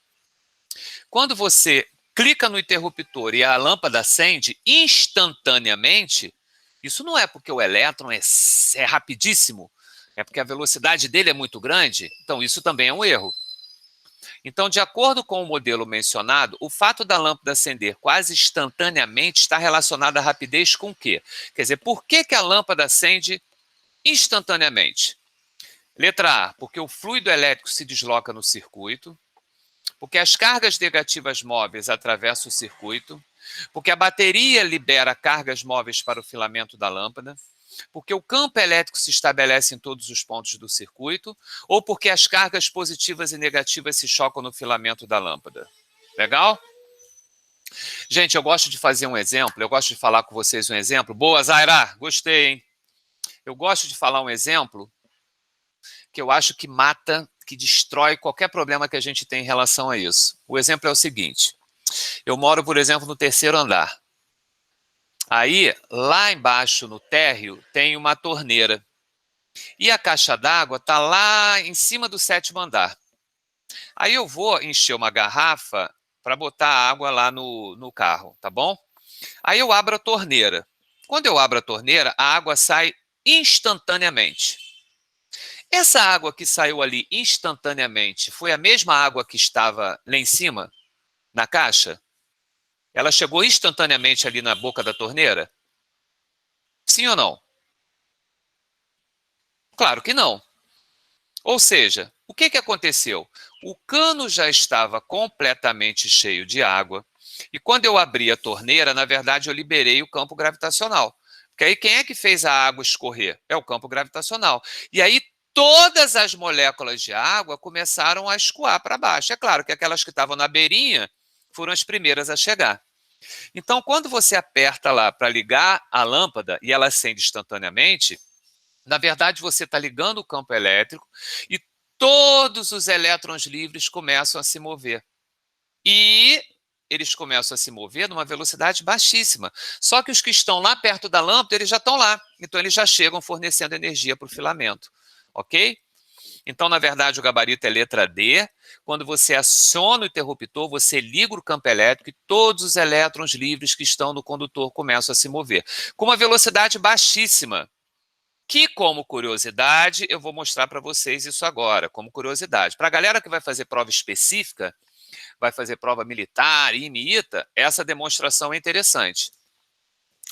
S1: quando você clica no interruptor e a lâmpada acende instantaneamente, isso não é porque o elétron é rapidíssimo, é porque a velocidade dele é muito grande, então isso também é um erro. Então, de acordo com o modelo mencionado, o fato da lâmpada acender quase instantaneamente está relacionado à rapidez com o quê? Quer dizer, por que a lâmpada acende instantaneamente? Letra A, porque o fluido elétrico se desloca no circuito, porque as cargas negativas móveis atravessam o circuito, porque a bateria libera cargas móveis para o filamento da lâmpada, porque o campo elétrico se estabelece em todos os pontos do circuito, ou porque as cargas positivas e negativas se chocam no filamento da lâmpada. Legal? Gente, eu gosto de fazer um exemplo, eu gosto de falar com vocês um exemplo. Boa, Zaira, gostei, hein? Eu gosto de falar um exemplo que eu acho que mata, que destrói qualquer problema que a gente tem em relação a isso. O exemplo é o seguinte, eu moro, por exemplo, no 3º andar. Aí, lá embaixo no térreo, tem uma torneira. E a caixa d'água está lá em cima do 7º andar. Aí eu vou encher uma garrafa para botar água lá no carro, tá bom? Aí eu abro a torneira. Quando eu abro a torneira, a água sai instantaneamente. Essa água que saiu ali instantaneamente foi a mesma água que estava lá em cima, na caixa? Ela chegou instantaneamente ali na boca da torneira? Sim ou não? Claro que não. Ou seja, o que aconteceu? O cano já estava completamente cheio de água e quando eu abri a torneira, na verdade, eu liberei o campo gravitacional. Porque aí quem é que fez a água escorrer? É o campo gravitacional. E aí todas as moléculas de água começaram a escoar para baixo. É claro que aquelas que estavam na beirinha foram as primeiras a chegar. Então, quando você aperta lá para ligar a lâmpada e ela acende instantaneamente, na verdade, você está ligando o campo elétrico e todos os elétrons livres começam a se mover. E eles começam a se mover numa velocidade baixíssima. Só que os que estão lá perto da lâmpada, eles já estão lá. Então, eles já chegam fornecendo energia para o filamento. Ok? Então, na verdade, o gabarito é letra D. Quando você aciona o interruptor, você liga o campo elétrico e todos os elétrons livres que estão no condutor começam a se mover. Com uma velocidade baixíssima. Que, como curiosidade, eu vou mostrar para vocês isso agora, como curiosidade. Para a galera que vai fazer prova específica, vai fazer prova militar, IME, essa demonstração é interessante.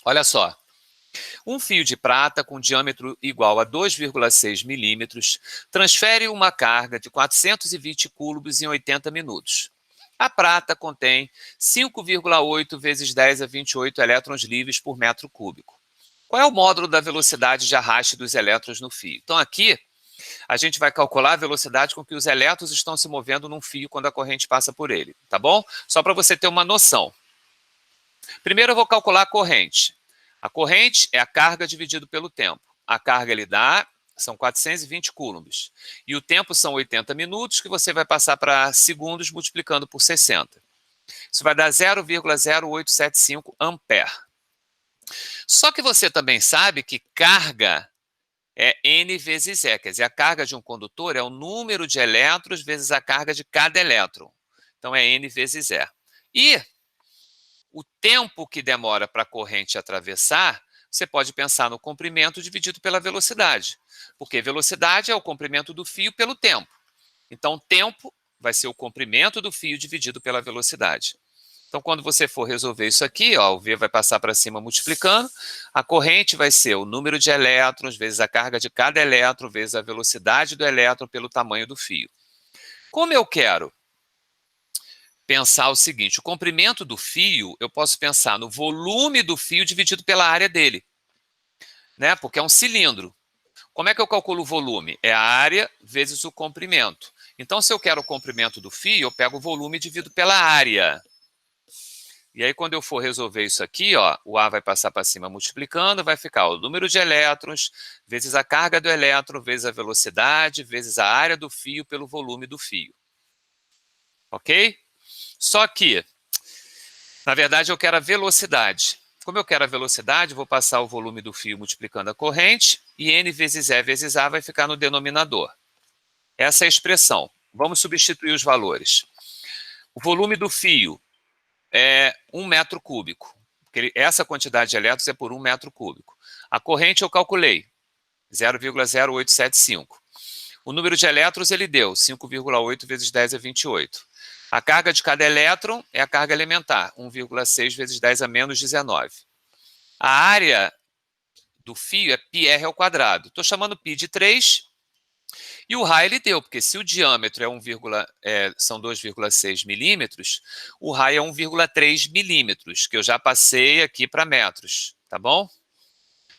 S1: Olha só, um fio de prata com diâmetro igual a 2,6 milímetros transfere uma carga de 420 coulombs em 80 minutos. A prata contém 5,8 vezes 10 a 28 elétrons livres por metro cúbico. Qual é o módulo da velocidade de arraste dos elétrons no fio? Então, aqui, a gente vai calcular a velocidade com que os elétrons estão se movendo num fio quando a corrente passa por ele, tá bom? Só para você ter uma noção. Primeiro, eu vou calcular a corrente. A corrente é a carga dividido pelo tempo. A carga ele dá, são 420 coulombs. E o tempo são 80 minutos, que você vai passar para segundos multiplicando por 60. Isso vai dar 0,0875 ampere. Só que você também sabe que carga é N vezes E, quer dizer, a carga de um condutor é o número de elétrons vezes a carga de cada elétron. Então, é N vezes E. E o tempo que demora para a corrente atravessar, você pode pensar no comprimento dividido pela velocidade, porque velocidade é o comprimento do fio pelo tempo. Então, tempo vai ser o comprimento do fio dividido pela velocidade. Então, quando você for resolver isso aqui, ó, o V vai passar para cima multiplicando, a corrente vai ser o número de elétrons vezes a carga de cada elétron vezes a velocidade do elétron pelo tamanho do fio. Como eu quero pensar o seguinte, o comprimento do fio, eu posso pensar no volume do fio dividido pela área dele, né? Porque é um cilindro. Como é que eu calculo o volume? É a área vezes o comprimento. Então, se eu quero o comprimento do fio, eu pego o volume e divido pela área. E aí, quando eu for resolver isso aqui, ó, o A vai passar para cima multiplicando, vai ficar o número de elétrons, vezes a carga do elétron, vezes a velocidade, vezes a área do fio pelo volume do fio. Ok? Só que, na verdade, eu quero a velocidade. Como eu quero a velocidade, vou passar o volume do fio multiplicando a corrente, e N vezes E vezes A vai ficar no denominador. Essa é a expressão. Vamos substituir os valores. O volume do fio é 1 metro cúbico. Essa quantidade de elétrons é por 1 metro cúbico. A corrente eu calculei, 0,0875. O número de elétrons ele deu, 5,8 vezes 10 a 28. A carga de cada elétron é a carga elementar, 1,6 vezes 10 a menos 19. A área do fio é πr ao quadrado. Estou chamando π de 3. E o raio ele deu, porque se o diâmetro são 2,6 milímetros, o raio é 1,3 milímetros, que eu já passei aqui para metros, tá bom?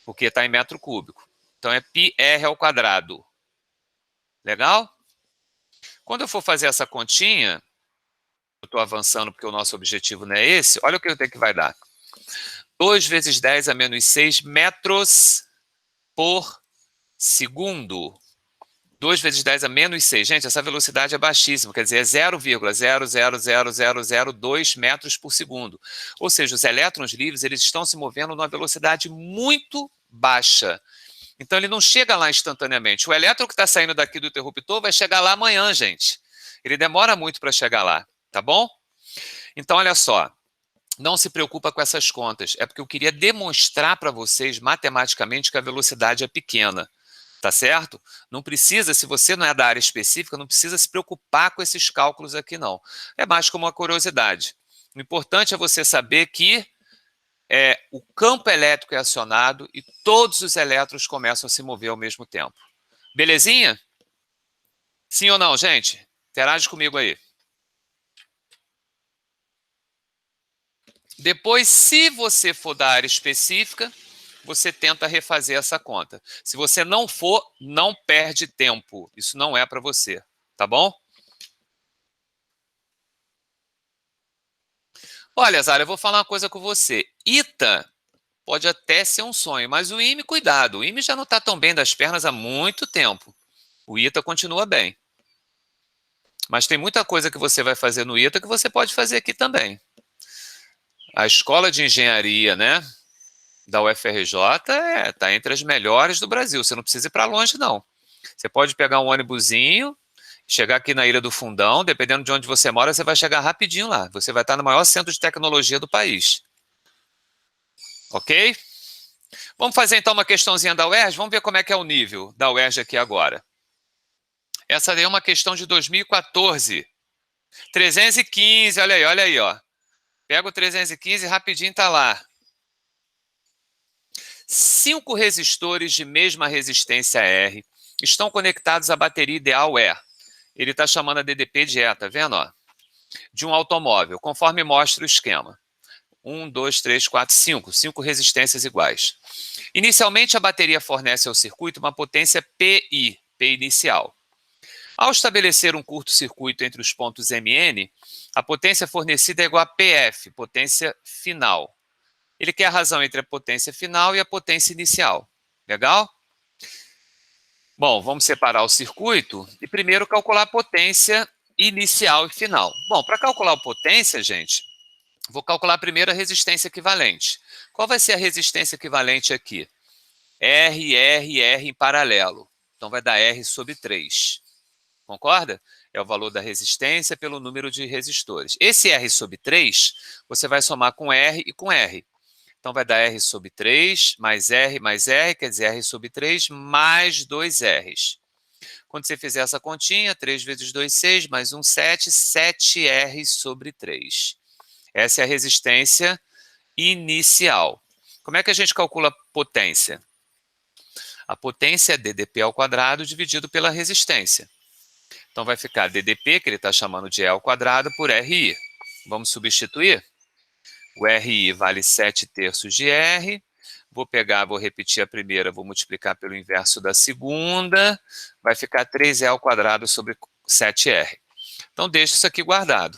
S1: Porque está em metro cúbico. Então é πr ao quadrado. Legal? Quando eu for fazer essa continha, eu estou avançando porque o nosso objetivo não é esse, olha o que eu tenho que vai dar. 2 vezes 10 a menos 6 metros por segundo. 2 vezes 10 a menos 6. Gente, essa velocidade é baixíssima, quer dizer, é 0,00002 metros por segundo. Ou seja, os elétrons livres eles estão se movendo numa velocidade muito baixa. Então, ele não chega lá instantaneamente. O elétron que está saindo daqui do interruptor vai chegar lá amanhã, gente. Ele demora muito para chegar lá, tá bom? Então, olha só. Não se preocupa com essas contas. É porque eu queria demonstrar para vocês, matematicamente, que a velocidade é pequena. Tá certo? Não precisa, se você não é da área específica, não precisa se preocupar com esses cálculos aqui, não. É mais como uma curiosidade. O importante é você saber que o campo elétrico é acionado e todos os elétrons começam a se mover ao mesmo tempo. Belezinha? Sim ou não, gente? Interage comigo aí. Depois, se você for da área específica, você tenta refazer essa conta. Se você não for, não perde tempo. Isso não é para você, tá bom? Olha, Zara, eu vou falar uma coisa com você. ITA pode até ser um sonho, mas o IME, cuidado. O IME já não está tão bem das pernas há muito tempo. O ITA continua bem. Mas tem muita coisa que você vai fazer no ITA que você pode fazer aqui também. A escola de engenharia, né, da UFRJ está entre as melhores do Brasil. Você não precisa ir para longe, não. Você pode pegar um ônibusinho, chegar aqui na Ilha do Fundão, dependendo de onde você mora, você vai chegar rapidinho lá. Você vai estar no maior centro de tecnologia do país. Ok? Vamos fazer então uma questãozinha da UERJ? Vamos ver como é que é o nível da UERJ aqui agora. Essa daí é uma questão de 2014. 315, olha aí, ó. Pega o 315 e rapidinho tá lá. 5 resistores de mesma resistência R estão conectados à bateria ideal E. Ele está chamando a DDP de E, tá vendo? Ó? De um automóvel, conforme mostra o esquema. 1, 2, 3, 4, 5. 5 resistências iguais. Inicialmente, a bateria fornece ao circuito uma potência PI, P inicial. Ao estabelecer um curto-circuito entre os pontos MN, a potência fornecida é igual a PF, potência final. Ele quer a razão entre a potência final e a potência inicial. Legal? Bom, vamos separar o circuito e primeiro calcular a potência inicial e final. Bom, para calcular a potência, gente, vou calcular primeiro a resistência equivalente. Qual vai ser a resistência equivalente aqui? R em paralelo. Então, vai dar R sobre 3. Concorda? É o valor da resistência pelo número de resistores. Esse R sobre 3, você vai somar com R e com R. Então, vai dar R sobre 3 mais R, quer dizer, R sobre 3 mais 2 R's. Quando você fizer essa continha, 3 vezes 2, 6, mais 1, 7, 7R sobre 3. Essa é a resistência inicial. Como é que a gente calcula a potência? A potência é DDP ao quadrado dividido pela resistência. Então, vai ficar DDP, que ele está chamando de E ao quadrado, por RI. Vamos substituir? O RI vale 7 terços de R. Vou repetir a primeira, vou multiplicar pelo inverso da segunda. Vai ficar 3E ao quadrado sobre 7R. Então, deixa isso aqui guardado.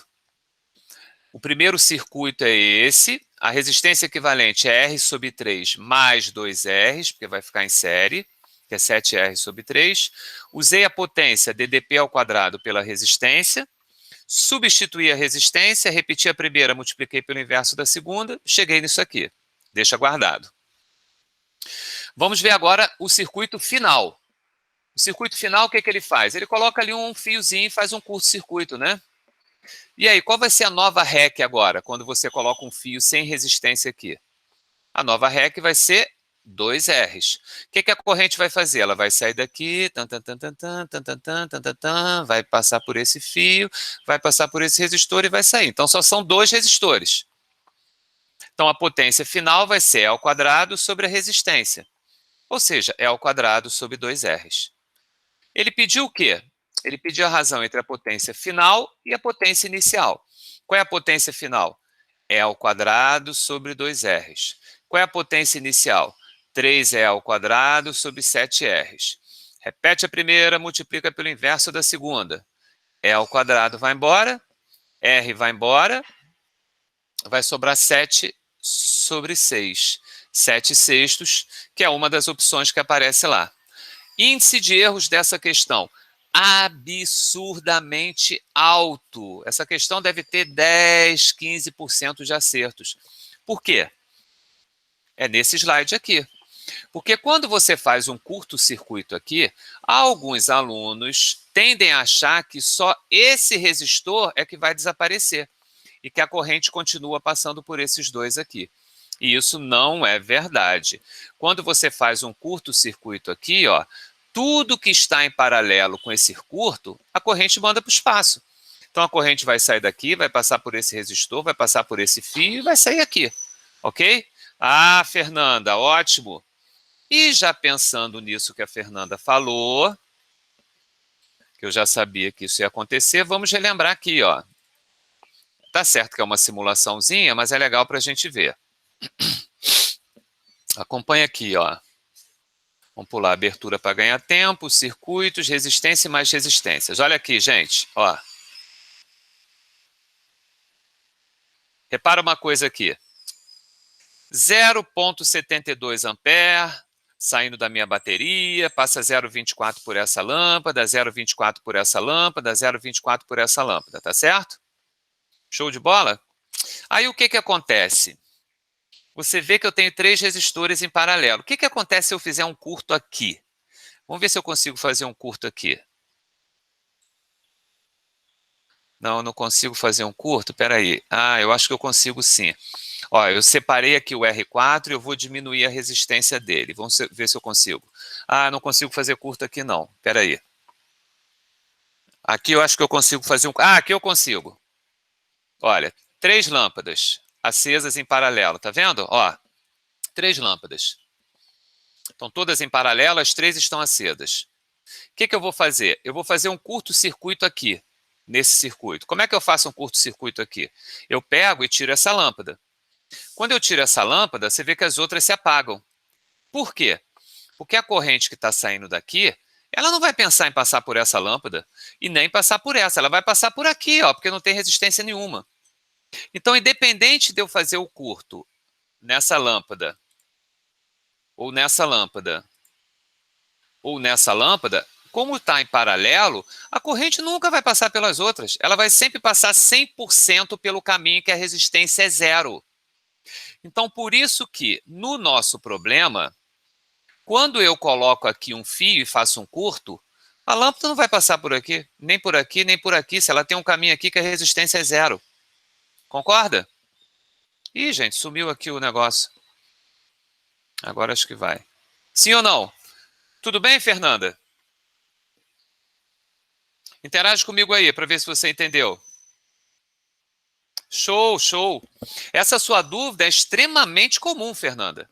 S1: O primeiro circuito é esse. A resistência equivalente é R sobre 3 mais 2Rs, porque vai ficar em série, que é 7R sobre 3. Usei a potência ddP ao quadrado pela resistência. Substituí a resistência, repeti a primeira, multipliquei pelo inverso da segunda, cheguei nisso aqui. Deixa guardado. Vamos ver agora o circuito final. O circuito final, o que ele faz? Ele coloca ali um fiozinho e faz um curto-circuito, né? E aí, qual vai ser a nova REC agora, quando você coloca um fio sem resistência aqui? A nova REC vai ser 2Rs. O que a corrente vai fazer? Ela vai sair daqui, vai passar por esse fio, vai passar por esse resistor e vai sair. Então, só são 2 resistores. Então, a potência final vai ser E ao quadrado sobre a resistência. Ou seja, E ao quadrado sobre 2Rs. Ele pediu o quê? Ele pediu a razão entre a potência final e a potência inicial. Qual é a potência final? E ao quadrado sobre 2Rs. Qual é a potência inicial? 3E ao quadrado sobre 7Rs. Repete a primeira, multiplica pelo inverso da segunda. E ao quadrado vai embora, R vai embora, vai sobrar 7 sobre 6. 7 sextos, que é uma das opções que aparece lá. Índice de erros dessa questão, absurdamente alto. Essa questão deve ter 10, 15% de acertos. Por quê? É nesse slide aqui. Porque quando você faz um curto-circuito aqui, alguns alunos tendem a achar que só esse resistor é que vai desaparecer e que a corrente continua passando por esses dois aqui. E isso não é verdade. Quando você faz um curto-circuito aqui, ó, tudo que está em paralelo com esse curto, a corrente manda para o espaço. Então, a corrente vai sair daqui, vai passar por esse resistor, vai passar por esse fio e vai sair aqui. Ok? Ah, Fernanda, ótimo. E já pensando nisso que a Fernanda falou, que eu já sabia que isso ia acontecer, vamos relembrar aqui, ó. Tá certo que é uma simulaçãozinha, mas é legal para a gente ver. Acompanha aqui, ó. Vamos pular a abertura para ganhar tempo, circuitos, resistência e mais resistências. Olha aqui, gente, ó. Repara uma coisa aqui. 0,72 ampere, saindo da minha bateria, passa 0,24 por essa lâmpada, 0,24 por essa lâmpada, 0,24 por essa lâmpada, tá certo? Show de bola? Aí o que acontece? Você vê que eu tenho 3 resistores em paralelo. O que acontece se eu fizer um curto aqui? Vamos ver se eu consigo fazer um curto aqui. Não, eu não consigo fazer um curto? Espera aí. Ah, eu acho que eu consigo sim. Ó, eu separei aqui o R4 e eu vou diminuir a resistência dele. Vamos ver se eu consigo. Ah, não consigo fazer curto aqui não. Espera aí. Aqui eu acho que eu consigo fazer um... Ah, aqui eu consigo. Olha, 3 lâmpadas acesas em paralelo, tá vendo? Ó, 3 lâmpadas. Estão todas em paralelo, as 3 estão acesas. O que eu vou fazer? Eu vou fazer um curto-circuito aqui, nesse circuito. Como é que eu faço um curto-circuito aqui? Eu pego e tiro essa lâmpada. Quando eu tiro essa lâmpada, você vê que as outras se apagam. Por quê? Porque a corrente que está saindo daqui, ela não vai pensar em passar por essa lâmpada e nem passar por essa. Ela vai passar por aqui, ó, porque não tem resistência nenhuma. Então, independente de eu fazer o curto nessa lâmpada, ou nessa lâmpada, ou nessa lâmpada, como está em paralelo, a corrente nunca vai passar pelas outras. Ela vai sempre passar 100% pelo caminho que a resistência é zero. Então, por isso que, no nosso problema, quando eu coloco aqui um fio e faço um curto, a lâmpada não vai passar por aqui, nem por aqui, nem por aqui, se ela tem um caminho aqui que a resistência é zero. Concorda? Ih, gente, sumiu aqui o negócio. Agora acho que vai. Sim ou não? Tudo bem, Fernanda? Interage comigo aí, para ver se você entendeu. Show, show. Essa sua dúvida é extremamente comum, Fernanda.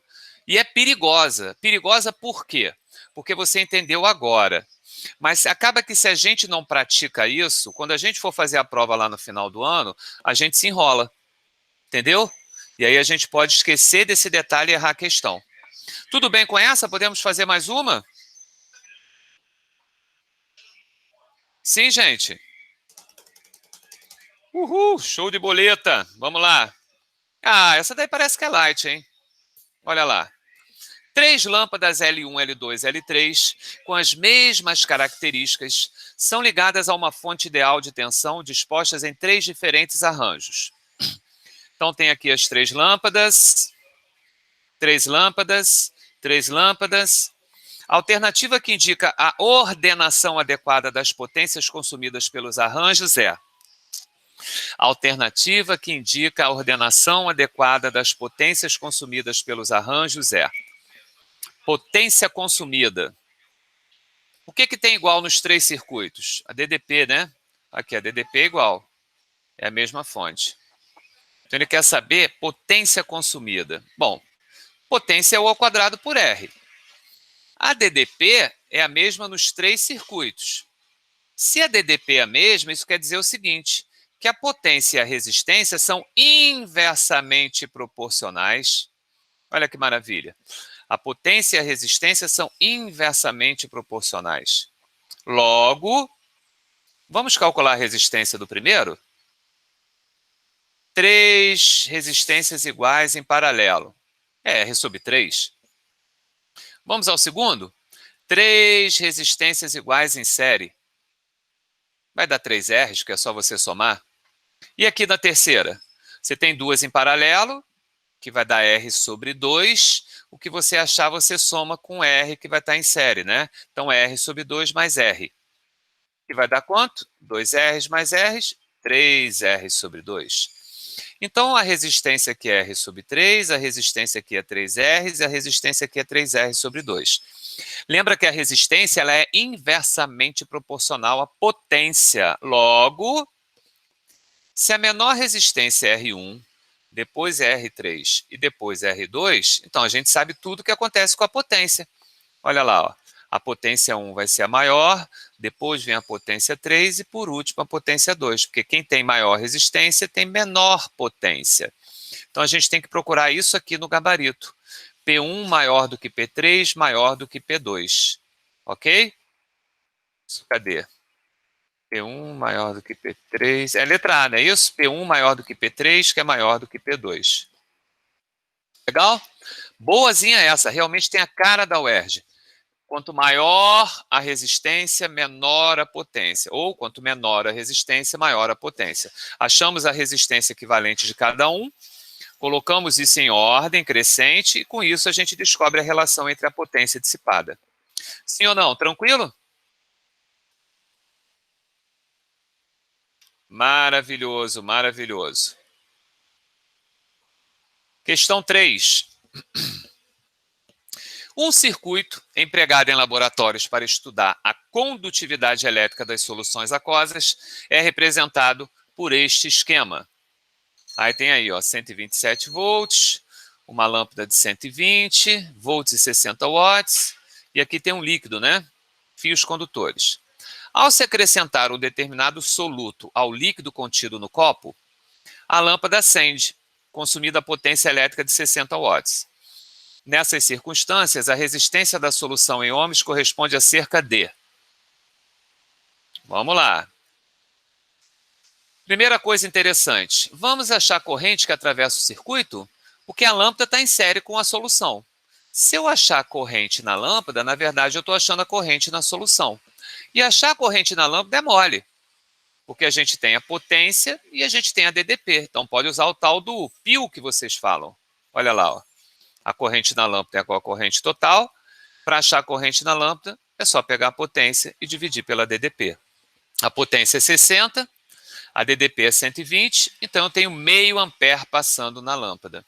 S1: E é perigosa. Perigosa por quê? Porque você entendeu agora. Mas acaba que se a gente não pratica isso, quando a gente for fazer a prova lá no final do ano, a gente se enrola. Entendeu? E aí a gente pode esquecer desse detalhe e errar a questão. Tudo bem com essa? Podemos fazer mais uma? Sim, gente. Uhul, show de boleta. Vamos lá. Ah, essa daí parece que é light, hein? Olha lá. 3 lâmpadas L1, L2, L3, com as mesmas características, são ligadas a uma fonte ideal de tensão dispostas em 3 diferentes arranjos. Então, tem aqui as 3 lâmpadas, 3 lâmpadas, 3 lâmpadas. A alternativa que indica a ordenação adequada das potências consumidas pelos arranjos é a alternativa que indica a ordenação adequada das potências consumidas pelos arranjos é potência consumida. O que tem igual nos 3 circuitos? A DDP, né? Aqui, a DDP é igual. É a mesma fonte. Então, ele quer saber potência consumida. Bom, potência é O ao quadrado por R. A DDP é a mesma nos 3 circuitos. Se a DDP é a mesma, isso quer dizer o seguinte, que a potência e a resistência são inversamente proporcionais. Olha que maravilha. A potência e a resistência são inversamente proporcionais. Logo, vamos calcular a resistência do primeiro? 3 resistências iguais em paralelo. É R sobre 3. Vamos ao segundo? 3 resistências iguais em série. Vai dar 3 R's, que é só você somar. E aqui na terceira? Você tem 2 em paralelo, que vai dar R sobre 2. O que você achar, você soma com R, que vai estar em série, né? Então, R sobre 2 mais R. Que vai dar quanto? 2 R's mais R's, 3 R sobre 2. Então, a resistência aqui é R sobre 3, a resistência aqui é 3 R's e a resistência aqui é 3 R sobre 2. Lembra que a resistência ela é inversamente proporcional à potência. Logo, se a menor resistência é R1, depois é R3 e depois é R2, então a gente sabe tudo o que acontece com a potência. Olha lá, ó. A potência 1 vai ser a maior, depois vem a potência 3 e, por último, a potência 2, porque quem tem maior resistência tem menor potência. Então, a gente tem que procurar isso aqui no gabarito. P1 maior do que P3, maior do que P2. Ok? Cadê? P1 maior do que P3. É letra A, não é isso? P1 maior do que P3, que é maior do que P2. Legal? Boazinha essa, realmente tem a cara da UERJ. Quanto maior a resistência, menor a potência. Ou quanto menor a resistência, maior a potência. Achamos a resistência equivalente de cada um, colocamos isso em ordem crescente e com isso a gente descobre a relação entre a potência dissipada. Sim ou não? Tranquilo? Maravilhoso, maravilhoso. Questão 3. Um circuito empregado em laboratórios para estudar a condutividade elétrica das soluções aquosas é representado por este esquema. Aí tem aí, ó, 127 volts, uma lâmpada de 120 volts e 60 watts, e aqui tem um líquido, né? Fios condutores. Ao se acrescentar um determinado soluto ao líquido contido no copo, a lâmpada acende, consumida a potência elétrica de 60 watts. Nessas circunstâncias, a resistência da solução em ohms corresponde a cerca de... Vamos lá. Primeira coisa interessante, vamos achar a corrente que atravessa o circuito? Porque a lâmpada está em série com a solução. Se eu achar a corrente na lâmpada, na verdade eu estou achando a corrente na solução. E achar a corrente na lâmpada é mole, porque a gente tem a potência e a gente tem a DDP. Então pode usar o tal do pio que vocês falam. Olha lá, ó. A corrente na lâmpada é igual a corrente total. Para achar a corrente na lâmpada, é só pegar a potência e dividir pela DDP. A potência é 60, a DDP é 120, então eu tenho meio ampere passando na lâmpada.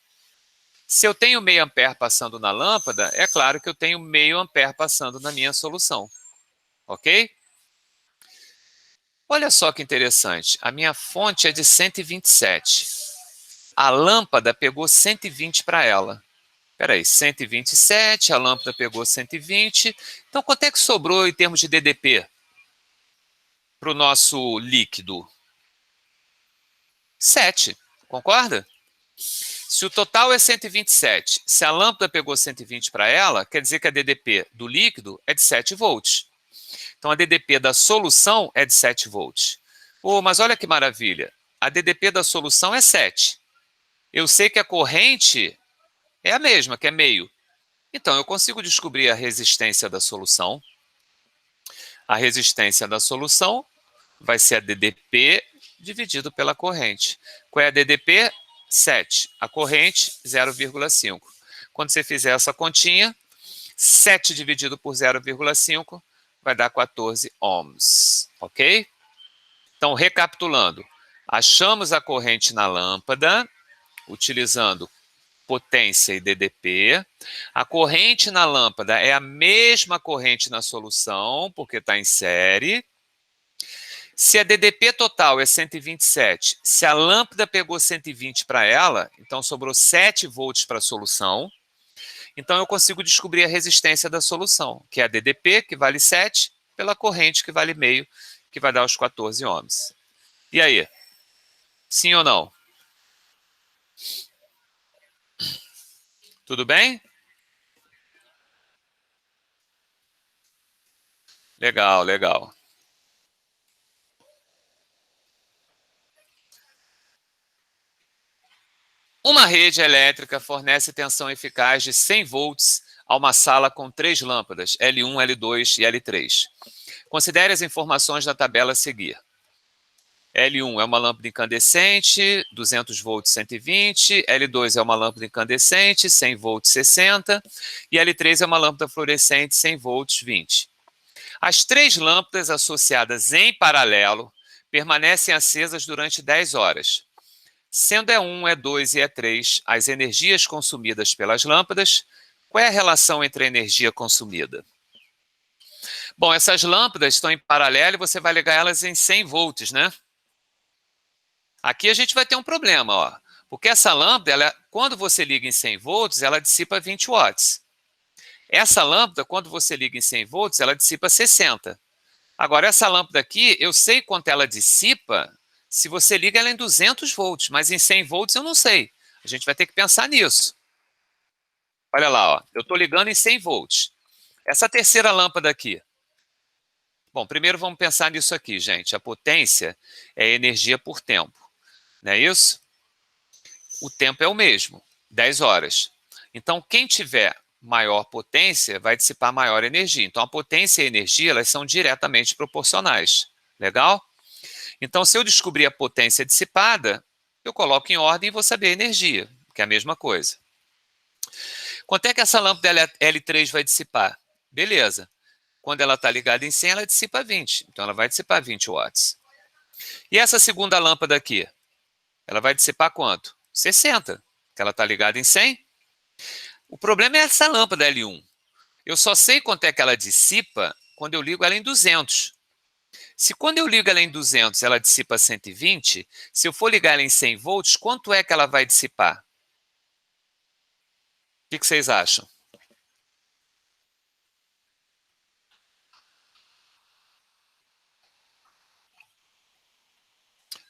S1: Se eu tenho meio ampere passando na lâmpada, é claro que eu tenho meio ampere passando na minha solução. Ok? Olha só que interessante, a minha fonte é de 127. A lâmpada pegou 120 para ela. Espera aí, 127, a lâmpada pegou 120. Então, quanto é que sobrou em termos de DDP para o nosso líquido? 7, concorda? Se o total é 127, se a lâmpada pegou 120 para ela, quer dizer que a DDP do líquido é de 7 volts. Então, a DDP da solução é de 7 volts. Oh, mas olha que maravilha. a DDP da solução é 7. Eu sei que a corrente é a mesma, que é meio. Então, eu consigo descobrir a resistência da solução. A resistência da solução vai ser a DDP dividido pela corrente. Qual é a DDP? 7. A corrente, 0,5. Quando você fizer essa continha, 7 dividido por 0,5 vai dar 14 ohms, ok? Então, recapitulando, achamos a corrente na lâmpada, utilizando potência e DDP. A corrente na lâmpada é a mesma corrente na solução, porque está em série. Se a DDP total é 127, se a lâmpada pegou 120 para ela, então sobrou 7 volts para a solução. Então eu consigo descobrir a resistência da solução, que é a DDP, que vale 7, pela corrente, que vale meio, que vai dar os 14 ohms. E aí? Sim ou não? Tudo bem? Legal, legal. Uma rede elétrica fornece tensão eficaz de 100 volts a uma sala com 3 lâmpadas, L1, L2 e L3. Considere as informações da tabela a seguir. L1 é uma lâmpada incandescente, 200 volts 120, L2 é uma lâmpada incandescente, 100 volts 60, e L3 é uma lâmpada fluorescente, 100 volts 20. As 3 lâmpadas associadas em paralelo permanecem acesas durante 10 horas. Sendo E1, E2 e E3 as energias consumidas pelas lâmpadas, qual é a relação entre a energia consumida? Bom, essas lâmpadas estão em paralelo e você vai ligar elas em 100 volts, né? Aqui a gente vai ter um problema, ó, porque essa lâmpada, quando você liga em 100 volts, ela dissipa 20 watts. Essa lâmpada, quando você liga em 100 volts, ela dissipa 60. Agora, essa lâmpada aqui, eu sei quanto ela dissipa se você liga ela em 200 volts, mas em 100 volts eu não sei. A gente vai ter que pensar nisso. Olha lá, ó, eu estou ligando em 100 volts. Essa terceira lâmpada aqui. Bom, primeiro vamos pensar nisso aqui, gente. A potência é energia por tempo, não é isso? O tempo é o mesmo, 10 horas. Então, quem tiver maior potência vai dissipar maior energia. Então, a potência e a energia, elas são diretamente proporcionais. Legal? Então, se eu descobrir a potência dissipada, eu coloco em ordem e vou saber a energia, que é a mesma coisa. Quanto é que essa lâmpada L3 vai dissipar? Beleza. Quando ela está ligada em 100, ela dissipa 20. Então, ela vai dissipar 20 watts. E essa segunda lâmpada aqui? Ela vai dissipar quanto? 60. Que ela está ligada em 100. O problema é essa lâmpada L1. Eu só sei quanto é que ela dissipa quando eu ligo ela em 200. Se quando eu ligo ela em 200, ela dissipa 120, se eu for ligar ela em 100 volts, quanto é que ela vai dissipar? O que vocês acham?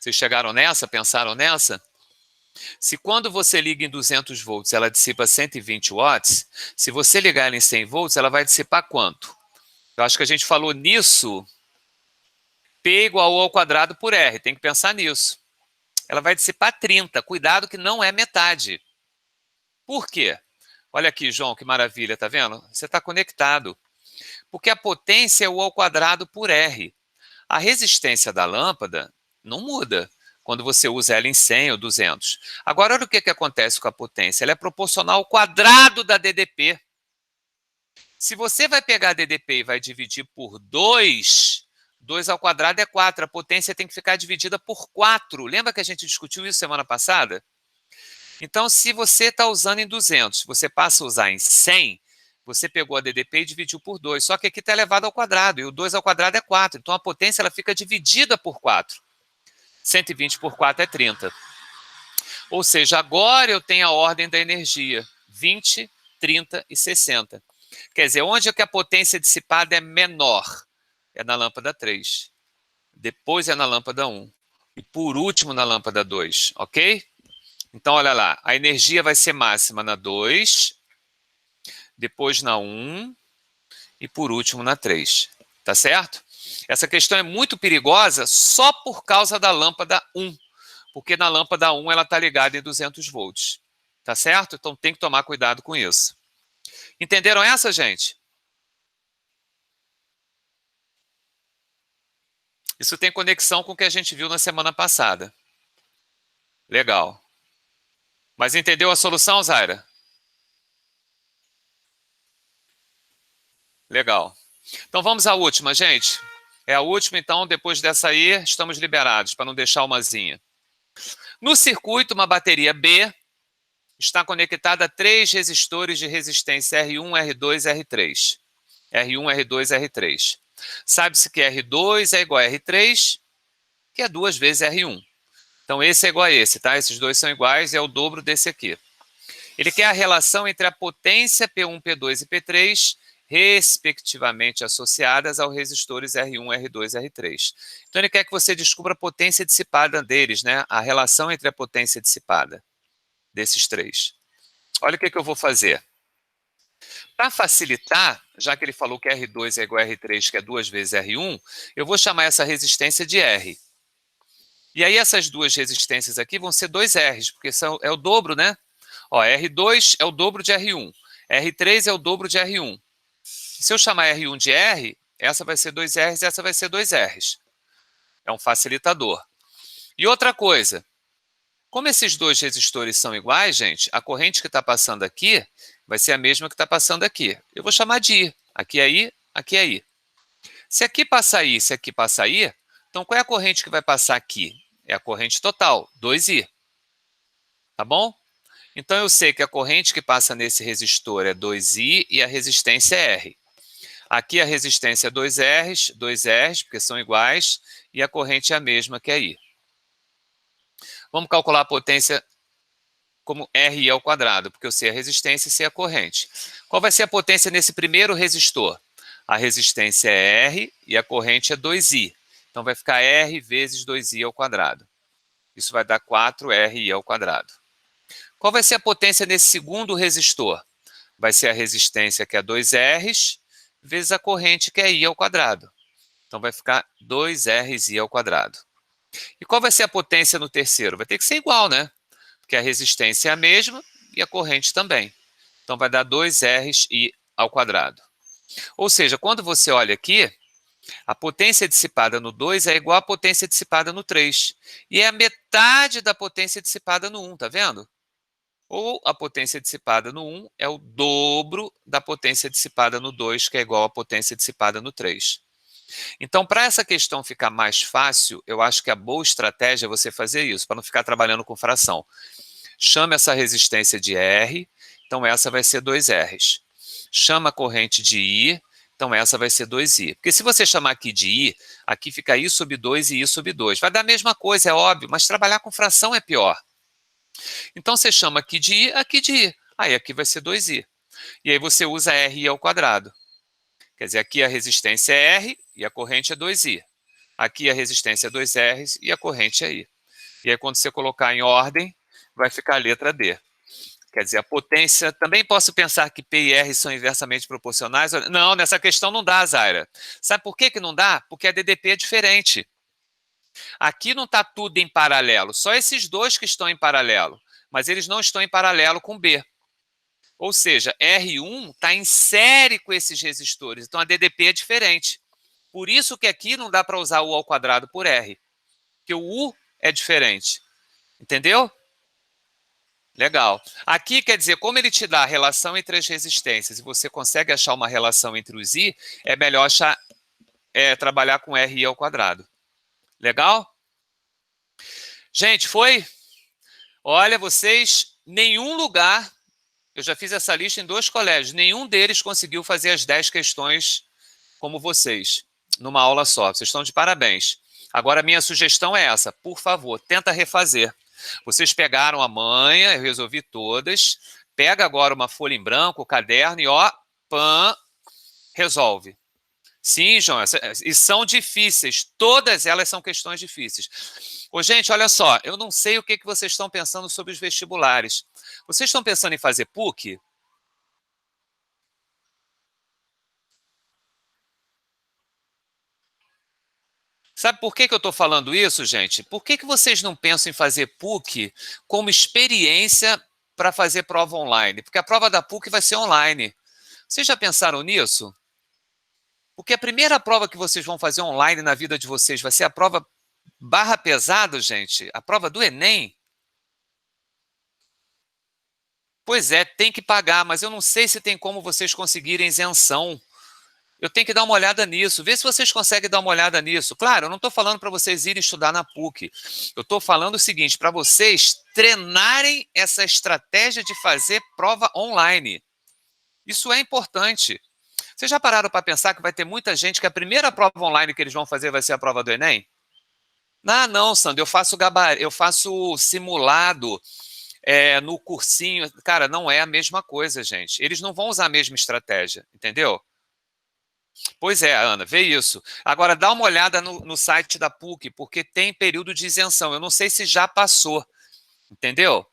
S1: Vocês chegaram nessa? Pensaram nessa? Se quando você liga em 200 volts, ela dissipa 120 watts, se você ligar ela em 100 volts, ela vai dissipar quanto? Eu acho que a gente falou nisso, P igual ao quadrado por R, tem que pensar nisso. Ela vai dissipar 30, cuidado que não é metade. Por quê? Olha aqui, João, que maravilha, tá vendo? Você está conectado. Porque a potência é o ao quadrado por R. A resistência da lâmpada não muda quando você usa ela em 100 ou 200. Agora, olha o que acontece com a potência. Ela é proporcional ao quadrado da DDP. Se você vai pegar a DDP e vai dividir por 2, 2 ao quadrado é 4. A potência tem que ficar dividida por 4. Lembra que a gente discutiu isso semana passada? Então, se você está usando em 200, você passa a usar em 100, você pegou a DDP e dividiu por 2. Só que aqui está elevado ao quadrado, e o 2 ao quadrado é 4. Então, a potência ela fica dividida por 4. 120 por 4 é 30. Ou seja, agora eu tenho a ordem da energia. 20, 30 e 60. Quer dizer, onde é que a potência dissipada é menor? É na lâmpada 3. Depois é na lâmpada 1. E por último na lâmpada 2, ok? Então, olha lá, a energia vai ser máxima na 2, depois na 1 e por último na 3. Tá certo? Essa questão é muito perigosa só por causa da lâmpada 1. porque na lâmpada 1 ela está ligada em 200 volts. Tá certo? Então tem que tomar cuidado com isso. Entenderam essa, gente? Isso tem conexão com o que a gente viu na semana passada. Legal. Mas entendeu a solução, Zaira? Legal. Então vamos à última, gente. É a última, então, depois dessa aí, estamos liberados, para não deixar umazinha. No circuito, uma bateria B está conectada a 3 resistores de resistência R1, R2 e R3. R1, R2 e R3. Sabe-se que R2 é igual a R3, que é 2 vezes R1. Então, esse é igual a esse, tá? Esses dois são iguais e é o dobro desse aqui. Ele quer a relação entre a potência P1, P2 e P3, respectivamente associadas aos resistores R1, R2 e R3. Então, ele quer que você descubra a potência dissipada deles, né? A relação entre a potência dissipada desses três. Olha o que eu vou fazer. Para facilitar, já que ele falou que R2 é igual a R3, que é 2 vezes R1, eu vou chamar essa resistência de R. E aí essas duas resistências aqui vão ser 2 R's, porque é o dobro, né? Ó, R2 é o dobro de R1. R3 é o dobro de R1. Se eu chamar R1 de R, essa vai ser 2 R's e essa vai ser 2 R's. É um facilitador. E outra coisa, como esses dois resistores são iguais, gente, a corrente que está passando aqui vai ser a mesma que está passando aqui. Eu vou chamar de I. Aqui é I, aqui é I. Se aqui passar I, se aqui passar I, então qual é a corrente que vai passar aqui? É a corrente total, 2I. Tá bom? Então eu sei que a corrente que passa nesse resistor é 2I e a resistência é R. Aqui a resistência é 2Rs, porque são iguais, e a corrente é a mesma que é I. Vamos calcular a potência como RI ao quadrado, porque eu sei a resistência e sei a corrente. Qual vai ser a potência nesse primeiro resistor? A resistência é R e a corrente é 2I. Então vai ficar R vezes 2I ao quadrado. Isso vai dar 4RI ao quadrado. Qual vai ser a potência nesse segundo resistor? Vai ser a resistência, que é 2Rs, vezes a corrente, que é I ao quadrado. Então vai ficar 2RI ao quadrado. E qual vai ser a potência no terceiro? Vai ter que ser igual, né? Porque a resistência é a mesma e a corrente também. Então vai dar 2RI ao quadrado. Ou seja, quando você olha aqui, a potência dissipada no 2 é igual à potência dissipada no 3. E é a metade da potência dissipada no 1, tá vendo? Ou a potência dissipada no 1 é o dobro da potência dissipada no 2, que é igual à potência dissipada no 3. Então, para essa questão ficar mais fácil, eu acho que a boa estratégia é você fazer isso, para não ficar trabalhando com fração. Chama essa resistência de R, então essa vai ser 2Rs. Chama a corrente de I, então essa vai ser 2I. Porque se você chamar aqui de I, aqui fica I sobre 2 e I sobre 2. Vai dar a mesma coisa, é óbvio, mas trabalhar com fração é pior. Então você chama aqui de I, aqui de I. Aí aqui vai ser 2I. E aí você usa RI ao quadrado. Quer dizer, aqui a resistência é R e a corrente é 2I. Aqui a resistência é 2Rs e a corrente é I. E aí quando você colocar em ordem, vai ficar a letra D. Quer dizer, a potência... Também posso pensar que P e R são inversamente proporcionais? Não, nessa questão não dá, Zaira. Sabe por que não dá? Porque a DDP é diferente. Aqui não está tudo em paralelo, só esses dois que estão em paralelo. Mas eles não estão em paralelo com B. Ou seja, R1 está em série com esses resistores. Então, a DDP é diferente. Por isso que aqui não dá para usar U ao quadrado por R. Porque o U é diferente. Entendeu? Legal. Aqui quer dizer, como ele te dá a relação entre as resistências e você consegue achar uma relação entre os I, é melhor trabalhar com RI ao quadrado. Legal? Gente, foi? Olha, vocês, nenhum lugar, eu já fiz essa lista em 2 colégios, nenhum deles conseguiu fazer as 10 questões como vocês, numa aula só. Vocês estão de parabéns. Agora, a minha sugestão é essa. Por favor, tenta refazer. Vocês pegaram a manha, eu resolvi todas. Pega agora uma folha em branco, o caderno e, ó, pã, resolve. Sim, João, e são difíceis. Todas elas são questões difíceis. Ô, gente, olha só, eu não sei o que vocês estão pensando sobre os vestibulares. Vocês estão pensando em fazer PUC? Sabe por que eu estou falando isso, gente? Por que vocês não pensam em fazer PUC como experiência para fazer prova online? Porque a prova da PUC vai ser online. Vocês já pensaram nisso? Porque a primeira prova que vocês vão fazer online na vida de vocês vai ser a prova barra pesado, gente. A prova do Enem. Pois é, tem que pagar, mas eu não sei se tem como vocês conseguirem isenção. Eu tenho que dar uma olhada nisso, ver se vocês conseguem dar uma olhada nisso. Claro, eu não estou falando para vocês irem estudar na PUC. Eu estou falando o seguinte, para vocês treinarem essa estratégia de fazer prova online. Isso é importante. Vocês já pararam para pensar que vai ter muita gente que a primeira prova online que eles vão fazer vai ser a prova do Enem? Ah, não, Sandro, eu faço simulado no cursinho. Cara, não é a mesma coisa, gente. Eles não vão usar a mesma estratégia, entendeu? Pois é, Ana, vê isso. Agora, dá uma olhada no site da PUC, porque tem período de isenção. Eu não sei se já passou, entendeu?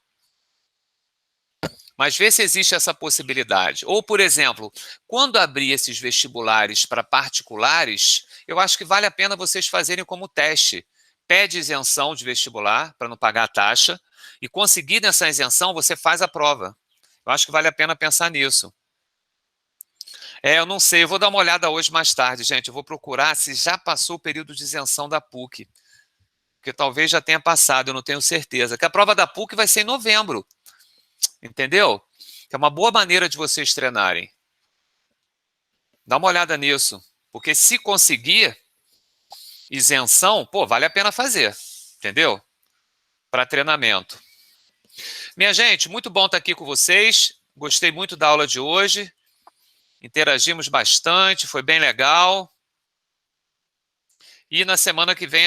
S1: Mas vê se existe essa possibilidade. Ou, por exemplo, quando abrir esses vestibulares para particulares, eu acho que vale a pena vocês fazerem como teste. Pede isenção de vestibular para não pagar a taxa e conseguindo essa isenção, você faz a prova. Eu acho que vale a pena pensar nisso. Eu não sei, eu vou dar uma olhada hoje mais tarde, gente. Eu vou procurar se já passou o período de isenção da PUC. Porque talvez já tenha passado, eu não tenho certeza. Que a prova da PUC vai ser em novembro, entendeu? Que é uma boa maneira de vocês treinarem. Dá uma olhada nisso. Porque se conseguir isenção, pô, vale a pena fazer, entendeu? Para treinamento. Minha gente, muito bom estar aqui com vocês. Gostei muito da aula de hoje. Interagimos bastante, foi bem legal. E na semana que vem